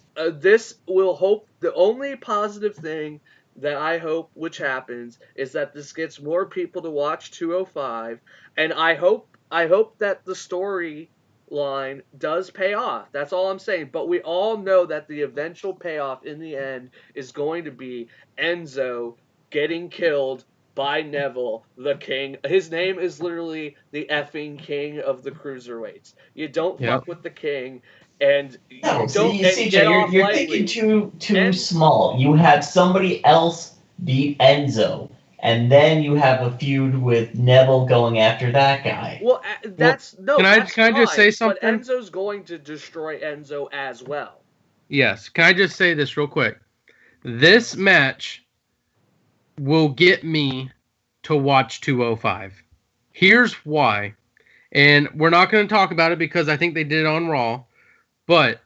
will hope. The only positive thing that I hope which happens is that this gets more people to watch 205, and I hope that the storyline does pay off. That's all I'm saying. But we all know that the eventual payoff in the end is going to be Enzo getting killed by Neville, the king. His name is literally the effing king of the cruiserweights. You don't fuck with the king, and you're thinking too small. You have somebody else beat Enzo, and then you have a feud with Neville going after that guy. Well, Can I just say something? But Enzo's going to destroy Enzo as well. Yes. Can I just say this real quick? This match will get me to watch 205. Here's why. And we're not going to talk about it because I think they did it on Raw. But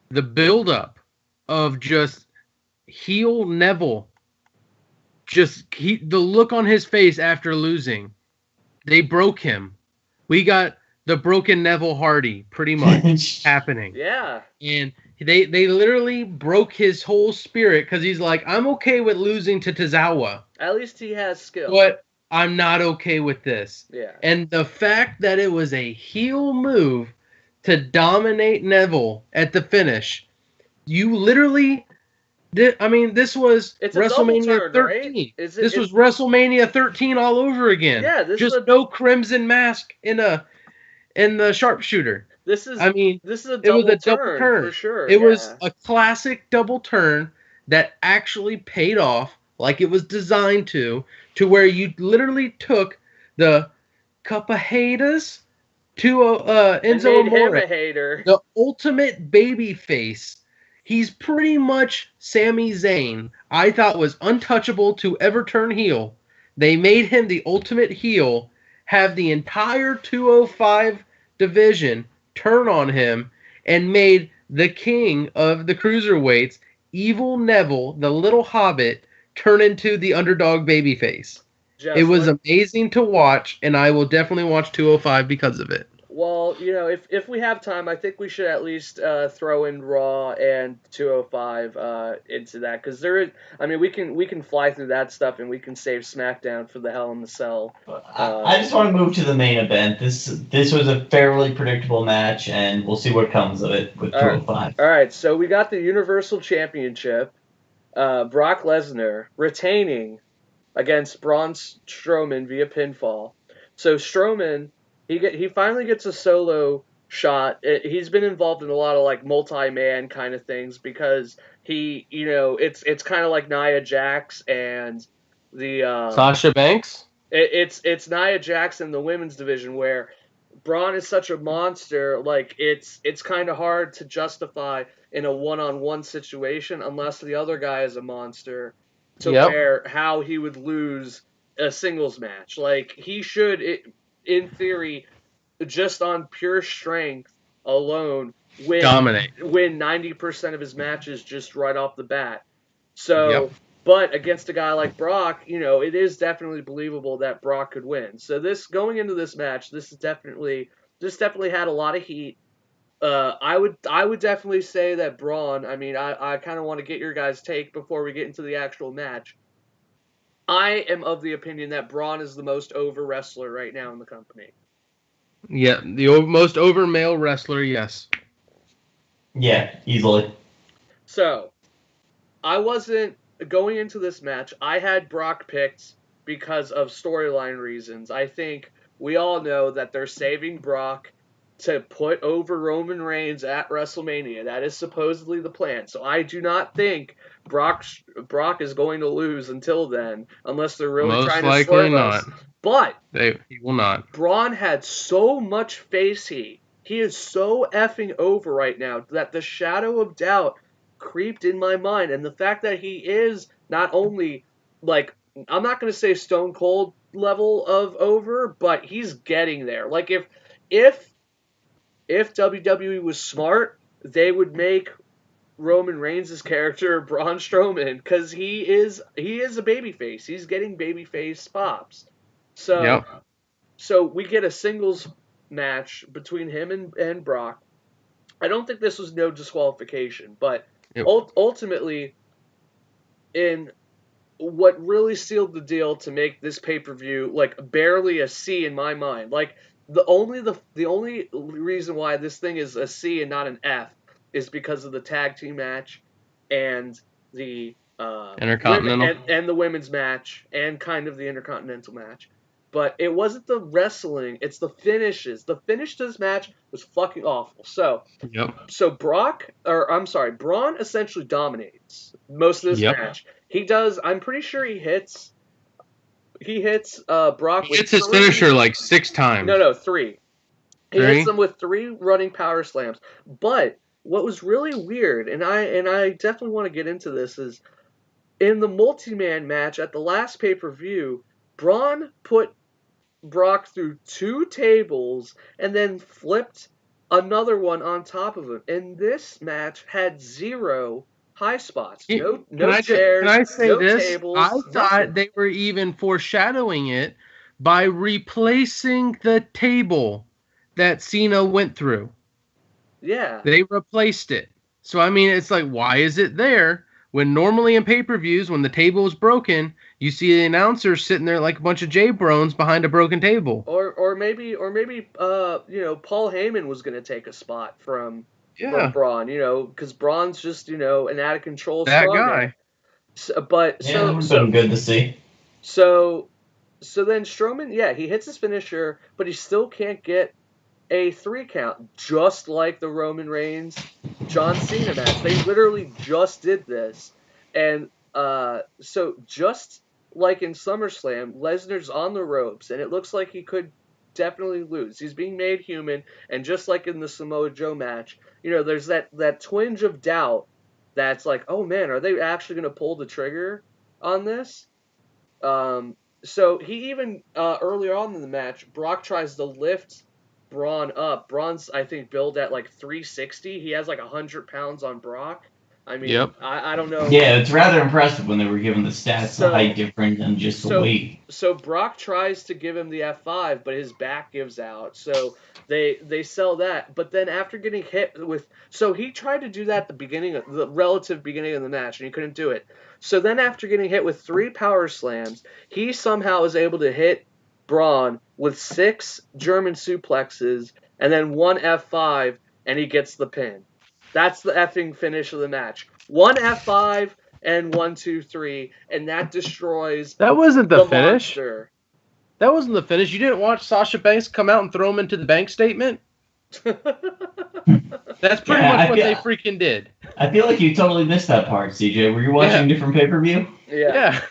the build-up of just heel Neville, the look on his face after losing, they broke him. We got the broken Neville Hardy pretty much happening. Yeah. And they literally broke his whole spirit because he's like, I'm okay with losing to Tozawa. At least he has skill. But I'm not okay with this. Yeah. And the fact that it was a heel move to dominate Neville at the finish, you literally This was It's a double WrestleMania turn, 13. right? This was WrestleMania 13 all over again. Yeah, this just is no Crimson Mask in the sharpshooter. this is It was double a double turn turn. for sure. It Yeah. was a classic double turn that actually paid off like it was designed to where you literally took the cup of haters to and Enzo made him Amore, a hater. the ultimate baby face. He's pretty much Sami Zayn. I thought was untouchable to ever turn heel. They made him the ultimate heel, have the entire 205 division turn on him, and made the king of the cruiserweights, Evil Neville, the little hobbit, turn into the underdog babyface. It was amazing to watch, and I will definitely watch 205 because of it. Well, if we have time, I think we should at least throw in Raw and 205 into that, because we can fly through that stuff and we can save SmackDown for the Hell in the Cell. I just want to move to the main event. This was a fairly predictable match, and we'll see what comes of it with 205. All right, so we got the Universal Championship. Brock Lesnar retaining against Braun Strowman via pinfall. So Strowman, he finally gets a solo shot. He's been involved in a lot of like multi-man kind of things because it's kind of like Nia Jax and the Sasha Banks. It's Nia Jax in the women's division where Braun is such a monster. Like it's kind of hard to justify in a one-on-one situation unless the other guy is a monster. To where how he would lose a singles match. Like, he should, in theory, just on pure strength alone, win 90% of his matches just right off the bat. So, but against a guy like Brock, it is definitely believable that Brock could win. So going into this match, this definitely had a lot of heat. I would definitely say that Braun, I kind of want to get your guys' take before we get into the actual match. I am of the opinion that Braun is the most over wrestler right now in the company. Yeah, the most over male wrestler, yes. Yeah, easily. So, I wasn't going into this match. I had Brock picked because of storyline reasons. I think we all know that they're saving Brock to put over Roman Reigns at WrestleMania. That is supposedly the plan. So I do not think Brock is going to lose until then, unless they're really trying to swerve us. But he will not. Braun had so much face heat. He is so effing over right now that the shadow of doubt creeped in my mind. And the fact that he is not only, like, I'm not going to say Stone Cold level of over, but he's getting there. Like, if WWE was smart, they would make Roman Reigns' character Braun Strowman, because he is a babyface. He's getting babyface pops. So we get a singles match between him and Brock. I don't think this was no disqualification, but ultimately, in what really sealed the deal to make this pay-per-view like barely a C in my mind, like the only reason why this thing is a C and not an F is because of the tag team match and the Intercontinental and the women's match and kind of the Intercontinental match. But it wasn't the wrestling, it's the finishes. The finish to this match was fucking awful. So Braun essentially dominates most of this match. He does, I'm pretty sure he hits Brock he hits his finisher like 6 times. No, 3. He hits him with 3 running power slams. But what was really weird, and I definitely want to get into this, is in the multi-man match at the last pay-per-view, Braun put Brock through 2 tables and then flipped another one on top of him. And this match had 0 high spots. No chairs, can I say no this? tables. I thought they were even foreshadowing it by replacing the table that Cena went through. Yeah. They replaced it. So, it's like, why is it there? When normally in pay-per-views, when the table is broken, you see the announcer sitting there like a bunch of J-Brones behind a broken table. Or maybe Paul Heyman was going to take a spot from Yeah. Braun, because Braun's just, an out of control That strongman. guy. So, but Yeah, that would have been good to see. So then Strowman, he hits his finisher, but he still can't get a 3 count, just like the Roman Reigns John Cena match. They literally just did this. And so just like in SummerSlam, Lesnar's on the ropes, and it looks like he could definitely lose. He's being made human, and just like in the Samoa Joe match, there's that twinge of doubt that's like, oh man, are they actually going to pull the trigger on this? So he even, earlier on in the match, Brock tries to lift Braun up. Braun's, I think, billed at like 360. He has like 100 pounds on Brock. I mean, Yep. I don't know. Yeah, it's rather impressive when they were given the stats, the height difference, and just the weight. So Brock tries to give him the F5, but his back gives out. So they sell that. But then after getting hit with... So he tried to do that at the relative beginning of the match, and he couldn't do it. So then after getting hit with 3 power slams, he somehow is able to hit Braun with 6 German suplexes and then 1 F5, and he gets the pin. That's the effing finish of the match. 1 F5 and 1, 2, 3, and that destroys. That wasn't the finish. Monster. That wasn't the finish. You didn't watch Sasha Banks come out and throw him into the bank statement? That's pretty much what they freaking did. I feel like you totally missed that part, CJ. Were you watching a different pay-per-view? Yeah.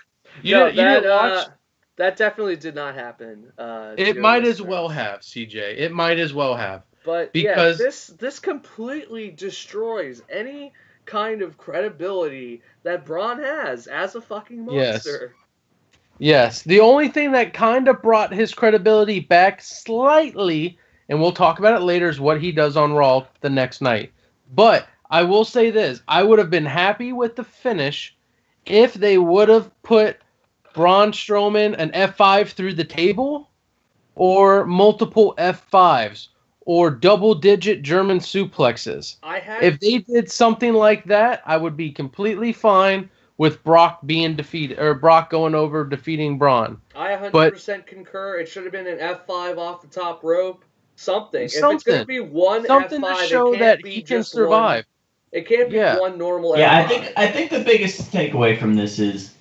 You didn't watch. That definitely did not happen. It might as well have, CJ. It might as well have. But because this completely destroys any kind of credibility that Braun has as a fucking monster. Yes. The only thing that kind of brought his credibility back slightly, and we'll talk about it later, is what he does on Raw the next night. But I will say this. I would have been happy with the finish if they would have put Braun Strowman an F5 through the table or multiple F5s. Or double-digit German suplexes. If they did something like that, I would be completely fine with Brock being defeated, or Brock going over defeating Braun. I 100% concur. It should have been an F5 off the top rope. Something. If it's going to be one F5, to show it can't that be he can just survive. It can't be one normal. Yeah, F5. I think the biggest takeaway from this is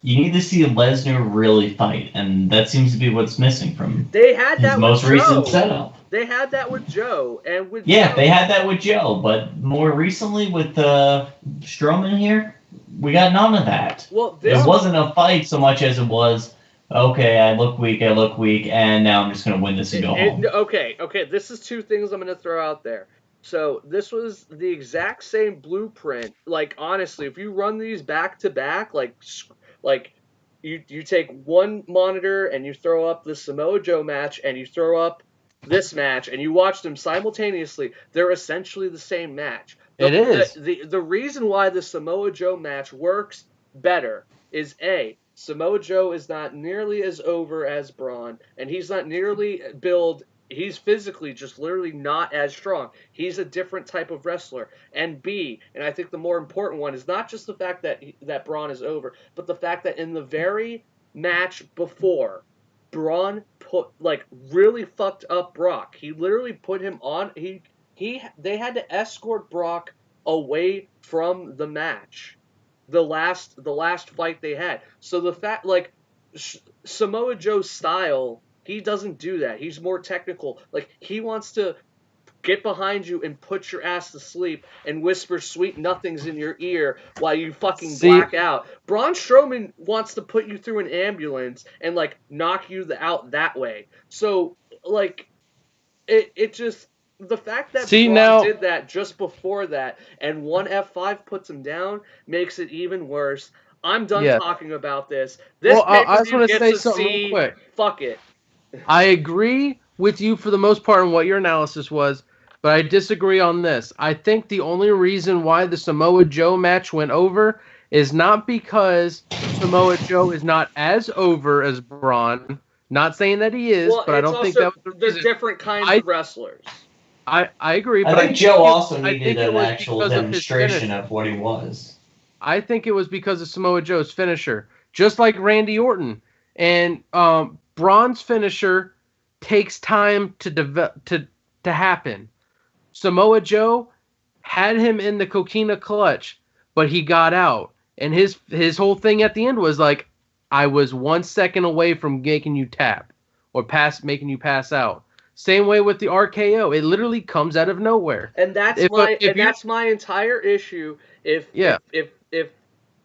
you need to see Lesnar really fight, and that seems to be what's missing from his most recent setup. They had that with Joe, and with Joe, they had that with Joe, but more recently with Strowman here, we got none of that. Well, it wasn't a fight so much as it was, okay, I look weak, and now I'm just going to win this and go home. Okay, this is 2 things I'm going to throw out there. So this was the exact same blueprint. Like, honestly, if you run these back to back, like you take one monitor and you throw up the Samoa Joe match and you throw up this match and you watch them simultaneously, they're essentially the same match. It is. The reason why the Samoa Joe match works better is Samoa Joe is not nearly as over as Braun, and he's not nearly billed. He's physically just literally not as strong. He's a different type of wrestler. And B, and I think the more important one is not just the fact that Braun is over, but the fact that in the very match before, Braun really fucked up Brock. He literally put him on. They had to escort Brock away from the match. The last fight they had. So the fact Samoa Joe's style, he doesn't do that. He's more technical. Like, he wants to get behind you and put your ass to sleep and whisper sweet nothings in your ear while you fucking black out. Braun Strowman wants to put you through an ambulance and, knock you out that way. So, it just... The fact that Braun did that just before that and one F5 puts him down makes it even worse. I'm done talking about this. I just want to say something real quick. Fuck it. I agree with you for the most part on what your analysis was, but I disagree on this. I think the only reason why the Samoa Joe match went over is not because Samoa Joe is not as over as Braun. Not saying that he is, but I don't think that was the reason. They're different kinds of wrestlers. I agree, but I think Joe also needed an actual demonstration of what he was. I think it was because of Samoa Joe's finisher, just like Randy Orton. And Braun's finisher takes time to happen. Samoa Joe had him in the Coquina clutch, but he got out. And his whole thing at the end was like, I was 1 second away from making you tap or making you pass out. Same way with the RKO. It literally comes out of nowhere. And that's that's my entire issue. If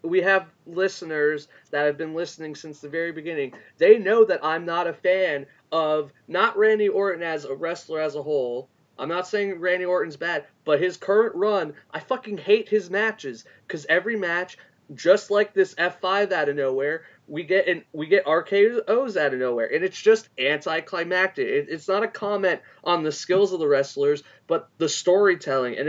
we have listeners that have been listening since the very beginning, they know that I'm not a fan of not Randy Orton as a wrestler as a whole. I'm not saying Randy Orton's bad, but his current run, I fucking hate his matches because every match, just like this F5 out of nowhere, we get RKOs out of nowhere, and it's just anticlimactic. It's not a comment on the skills of the wrestlers, but the storytelling, and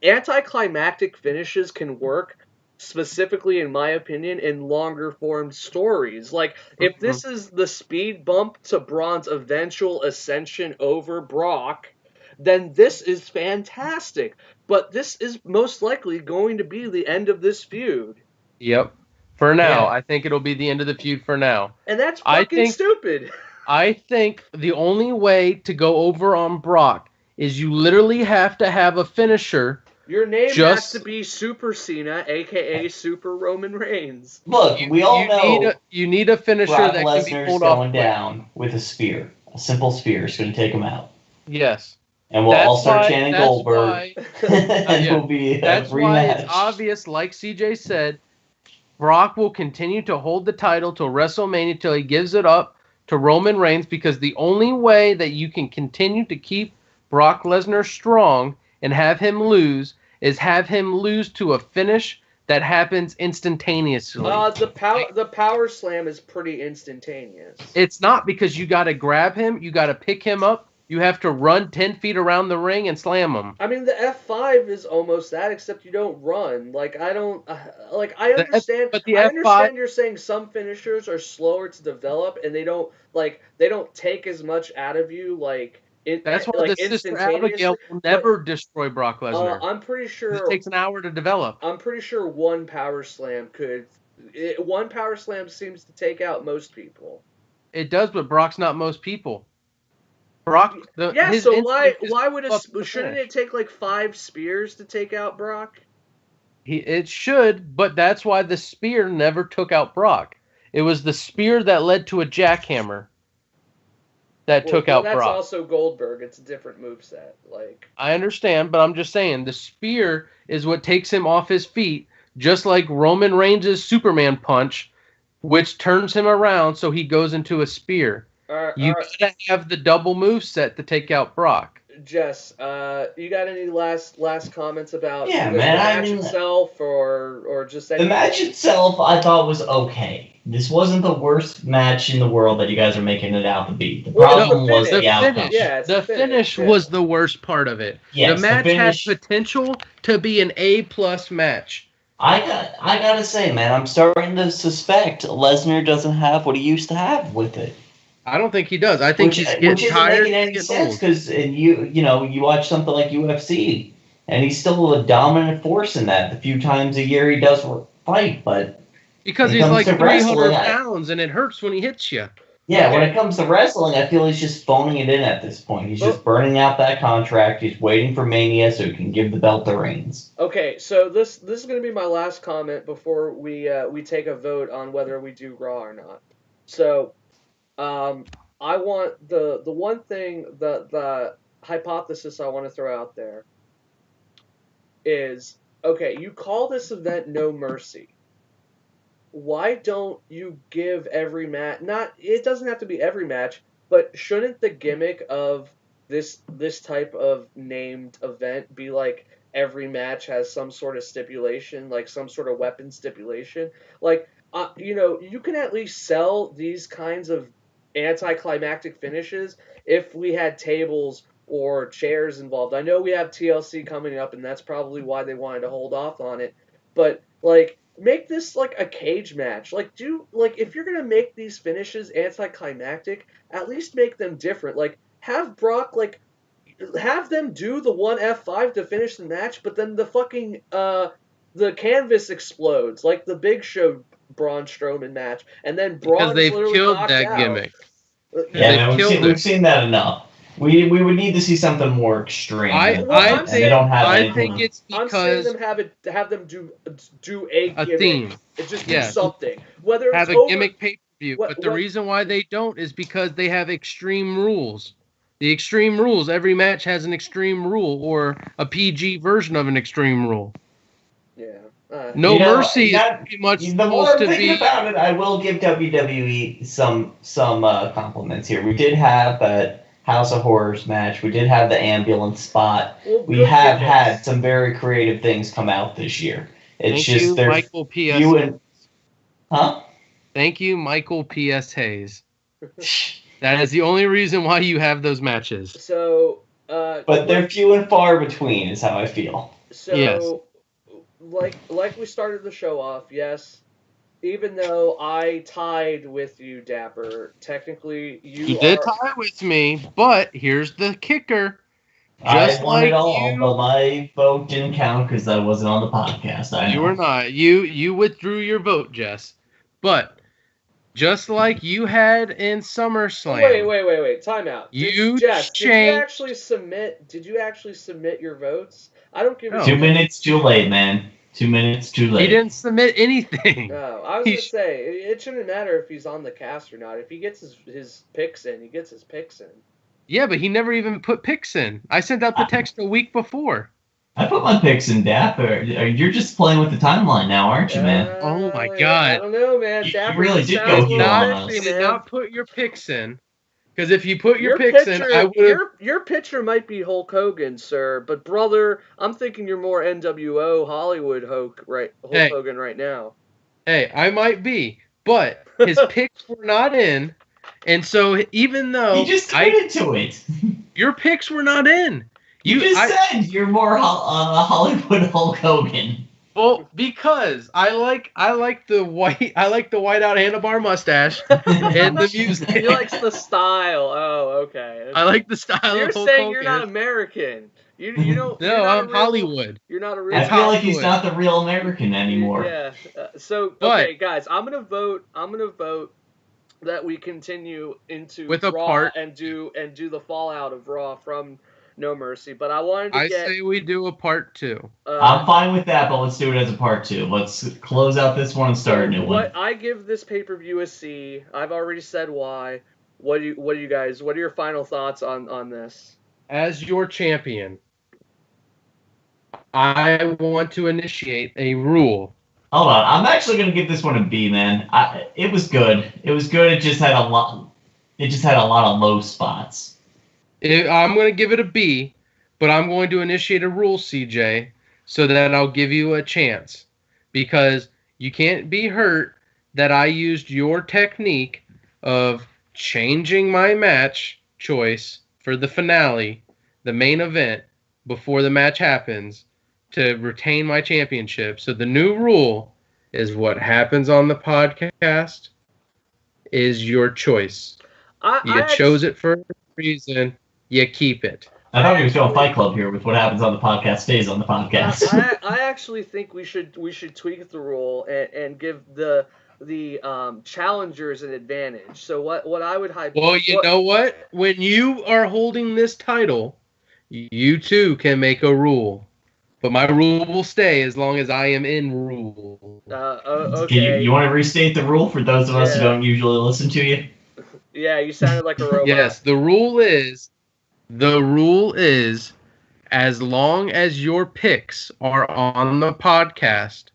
anticlimactic finishes can work, specifically in my opinion, in longer form stories. Like, if this is the speed bump to Braun's eventual ascension over Brock, then this is fantastic. But this is most likely going to be the end of this feud. Yep. For now, I think it'll be the end of the feud for now. And that's fucking stupid. I think the only way to go over on Brock is you literally have to have a finisher. Your name has to be Super Cena, a.k.a. Super Roman Reigns. Look, we all know you need a finisher Brock that Lesnar's can be pulled off. going down with a spear. A simple spear is going to take him out. Yes. And we'll all start chanting Goldberg. And it'll be that's a rematch. why it's obvious, like CJ said, Brock will continue to hold the title till WrestleMania, till he gives it up to Roman Reigns, because the only way that you can continue to keep Brock Lesnar strong and have him lose is have him lose to a finish that happens instantaneously. The power slam is pretty instantaneous. It's not, because you got to grab him, you got to pick him up, you have to run 10 feet around the ring and slam him. I mean, the F5 is almost that, except you don't run. Like, I don't... I understand... I understand you're saying some finishers are slower to develop, and they don't take as much out of you, that's why the Sister Abigail will never destroy Brock Lesnar. I'm pretty sure... It takes an hour to develop. I'm pretty sure one power slam one power slam seems to take out most people. It does, but Brock's not most people. Brock... shouldn't it take like 5 spears to take out Brock? It should, but that's why the spear never took out Brock. It was the spear that led to a jackhammer that took out Brock. That's also Goldberg. It's a different moveset. I understand, but I'm just saying the spear is what takes him off his feet, just like Roman Reigns' Superman punch, which turns him around so he goes into a spear. You gotta have the double moveset to take out Brock. Jess, you got any last comments about the match itself, or just anything? The match itself, I thought was okay. This wasn't the worst match in the world that you guys are making it out to be. The problem was the outcome. The finish was the worst part of it. Yes, the match had potential to be an A+ match. I gotta say, man, I'm starting to suspect Lesnar doesn't have what he used to have with it. I don't think he does. I think he's getting tired. Which isn't making any sense, because you watch something like UFC, and he's still a dominant force in that. The few times a year he does fight, but because he's like 300 pounds, and it hurts when he hits you. Yeah, when it comes to wrestling, I feel he's just phoning it in at this point. He's just burning out that contract. He's waiting for Mania so he can give the belt to Reigns. Okay, so this is going to be my last comment before we take a vote on whether we do Raw or not. So, I want the one thing, the hypothesis I want to throw out there is, okay, you call this event No Mercy. Why don't you give every match, it doesn't have to be every match, but shouldn't the gimmick of this type of named event be like every match has some sort of stipulation, like some sort of weapon stipulation? Like, you can at least sell these kinds of anticlimactic finishes if we had tables or chairs involved. I know we have TLC coming up, and that's probably why they wanted to hold off on it, but make this like a cage match. If you're gonna make these finishes anticlimactic, at least make them different. Have Brock have them do the one F5 to finish the match, but then the fucking the canvas explodes like the Big Show Braun Strowman match, and then Braun because they've killed that gimmick. Yeah, we've seen that enough. We would need to see something more extreme. I think it's I'm saying because have them do a gimmick. theme. And just do Yes. something. Whether it's Have a over, gimmick pay-per-view, but the what- reason why they don't is because they have extreme rules. The extreme rules, every match has an extreme rule or a PG version of an extreme rule. Yeah. No Mercy is pretty much The more I'm supposed to thinking be. about it, I will give WWE some compliments here. We did have that House of Horrors match. We did have the ambulance spot. Well, We good have gimmicks. had some very creative things come out this year. It's Thank just you, there's Michael P.S. you and huh? Thank you, Michael P.S. Hayes. That is the only reason why you have those matches. So, But they're few and far between, is how I feel. So, Yes. like we started the show off, yes. Even though I tied with you, Dapper, technically You did tie with me, but here's the kicker. I won it all, but my vote didn't count because I wasn't on the podcast. I know. You were not. You withdrew your vote, Jess. But just like you had in SummerSlam. Wait. Time out. Jess, did you actually submit your votes? I don't give you 2 minutes too late, man. 2 minutes too late. He didn't submit anything. No, I was going to say, it shouldn't matter if he's on the cast or not. If he gets his picks in, he gets his picks in. Yeah, but he never even put picks in. I sent out the text a week before. I put my picks in Dapper. You're just playing with the timeline now, aren't you, man? Oh my God! I don't know, man. You Dapper really did go heel on us. You did not put your picks in. Because if you put your picks in, I would. Your pitcher might be Hulk Hogan, sir, but brother, I'm thinking you're more NWO Hollywood Hulk Hogan right now. Hey, I might be, but his picks were not in, and so even though he just committed to it, your picks were not in. You just said you're more Hollywood Hulk Hogan. Well, because I like the white out handlebar mustache and the music. He likes the style. Oh, okay. I like the style. You're of Hulk saying Hogan. You're not American. You don't. No, I'm Hollywood. You're not a real. I feel like he's not the real American anymore. Yeah. Okay, guys, I'm gonna vote that we continue into with a Raw part and do the fallout of Raw from No Mercy, but I wanted to I say we do a part 2. I'm fine with that, but let's do it as a part 2. Let's close out this one and start a new one. I give this pay-per-view a C. I've already said why. What are your final thoughts on this? As your champion, I want to initiate a rule. Hold on, I'm actually gonna give this one a B, man. It was good. It just had a lot. It just had a lot of low spots. I'm going to give it a B, but I'm going to initiate a rule, CJ, so that I'll give you a chance. Because you can't be hurt that I used your technique of changing my match choice for the finale, the main event, before the match happens, to retain my championship. So the new rule is what happens on the podcast is your choice. You chose it for a reason. You keep it. I thought he was going Fight Club here with what happens on the podcast stays on the podcast. I actually think we should tweak the rule and give the challengers an advantage. So what I would hype. Well, you know what? When you are holding this title, you too can make a rule. But my rule will stay as long as I am in rule. Okay. You want to restate the rule for those of us who don't usually listen to you? Yeah, you sounded like a robot. Yes, the rule is as long as your picks are on the podcast.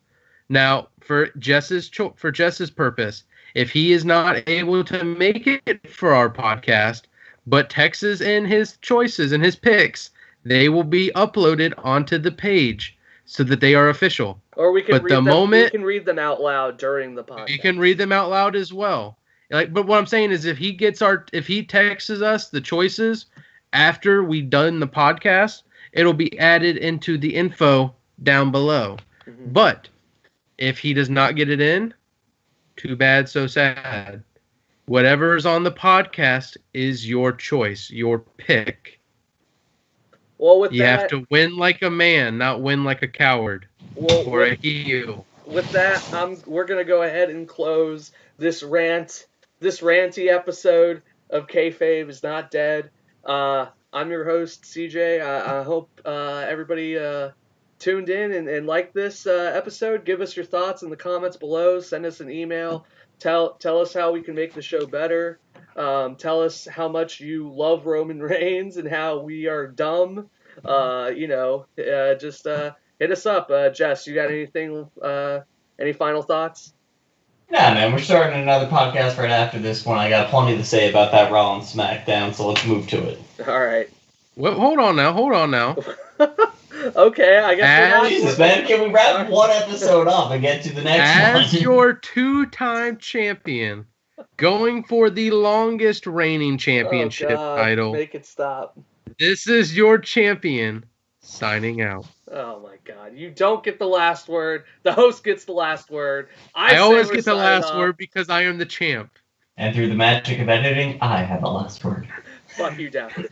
Now, for Jess's purpose, if he is not able to make it for our podcast, but texts in his choices and his picks, they will be uploaded onto the page so that they are official. Or we can we can read them out loud during the podcast. You can read them out loud as well. But what I'm saying is if he texts us the choices after we done the podcast, it'll be added into the info down below. Mm-hmm. But if he does not get it in, too bad, so sad. Whatever is on the podcast is your choice, your pick. Well, you have to win like a man, not win like a coward or a heel. With that, we're gonna go ahead and close this ranty episode of Kayfabe is Not Dead. I'm your host, CJ. I hope everybody tuned in and liked this episode. Give us your thoughts in the comments below. Send us an email. Tell us how we can make the show better. Tell us how much you love Roman Reigns and how we are dumb. Just hit us up. Jess, you got anything? Any final thoughts? Yeah, man, we're starting another podcast right after this one. I got plenty to say about that Raw and SmackDown, so let's move to it. All right. Well, hold on now. Okay, I guess. Jesus, man, can we wrap one episode up and get to the next one? As your 2-time champion, going for the longest reigning championship title. Make it stop. This is your champion signing out. Oh my God! You don't get the last word. The host gets the last word. I always get the last word because I am the champ. And through the magic of editing, I have the last word. Fuck you, Dapper.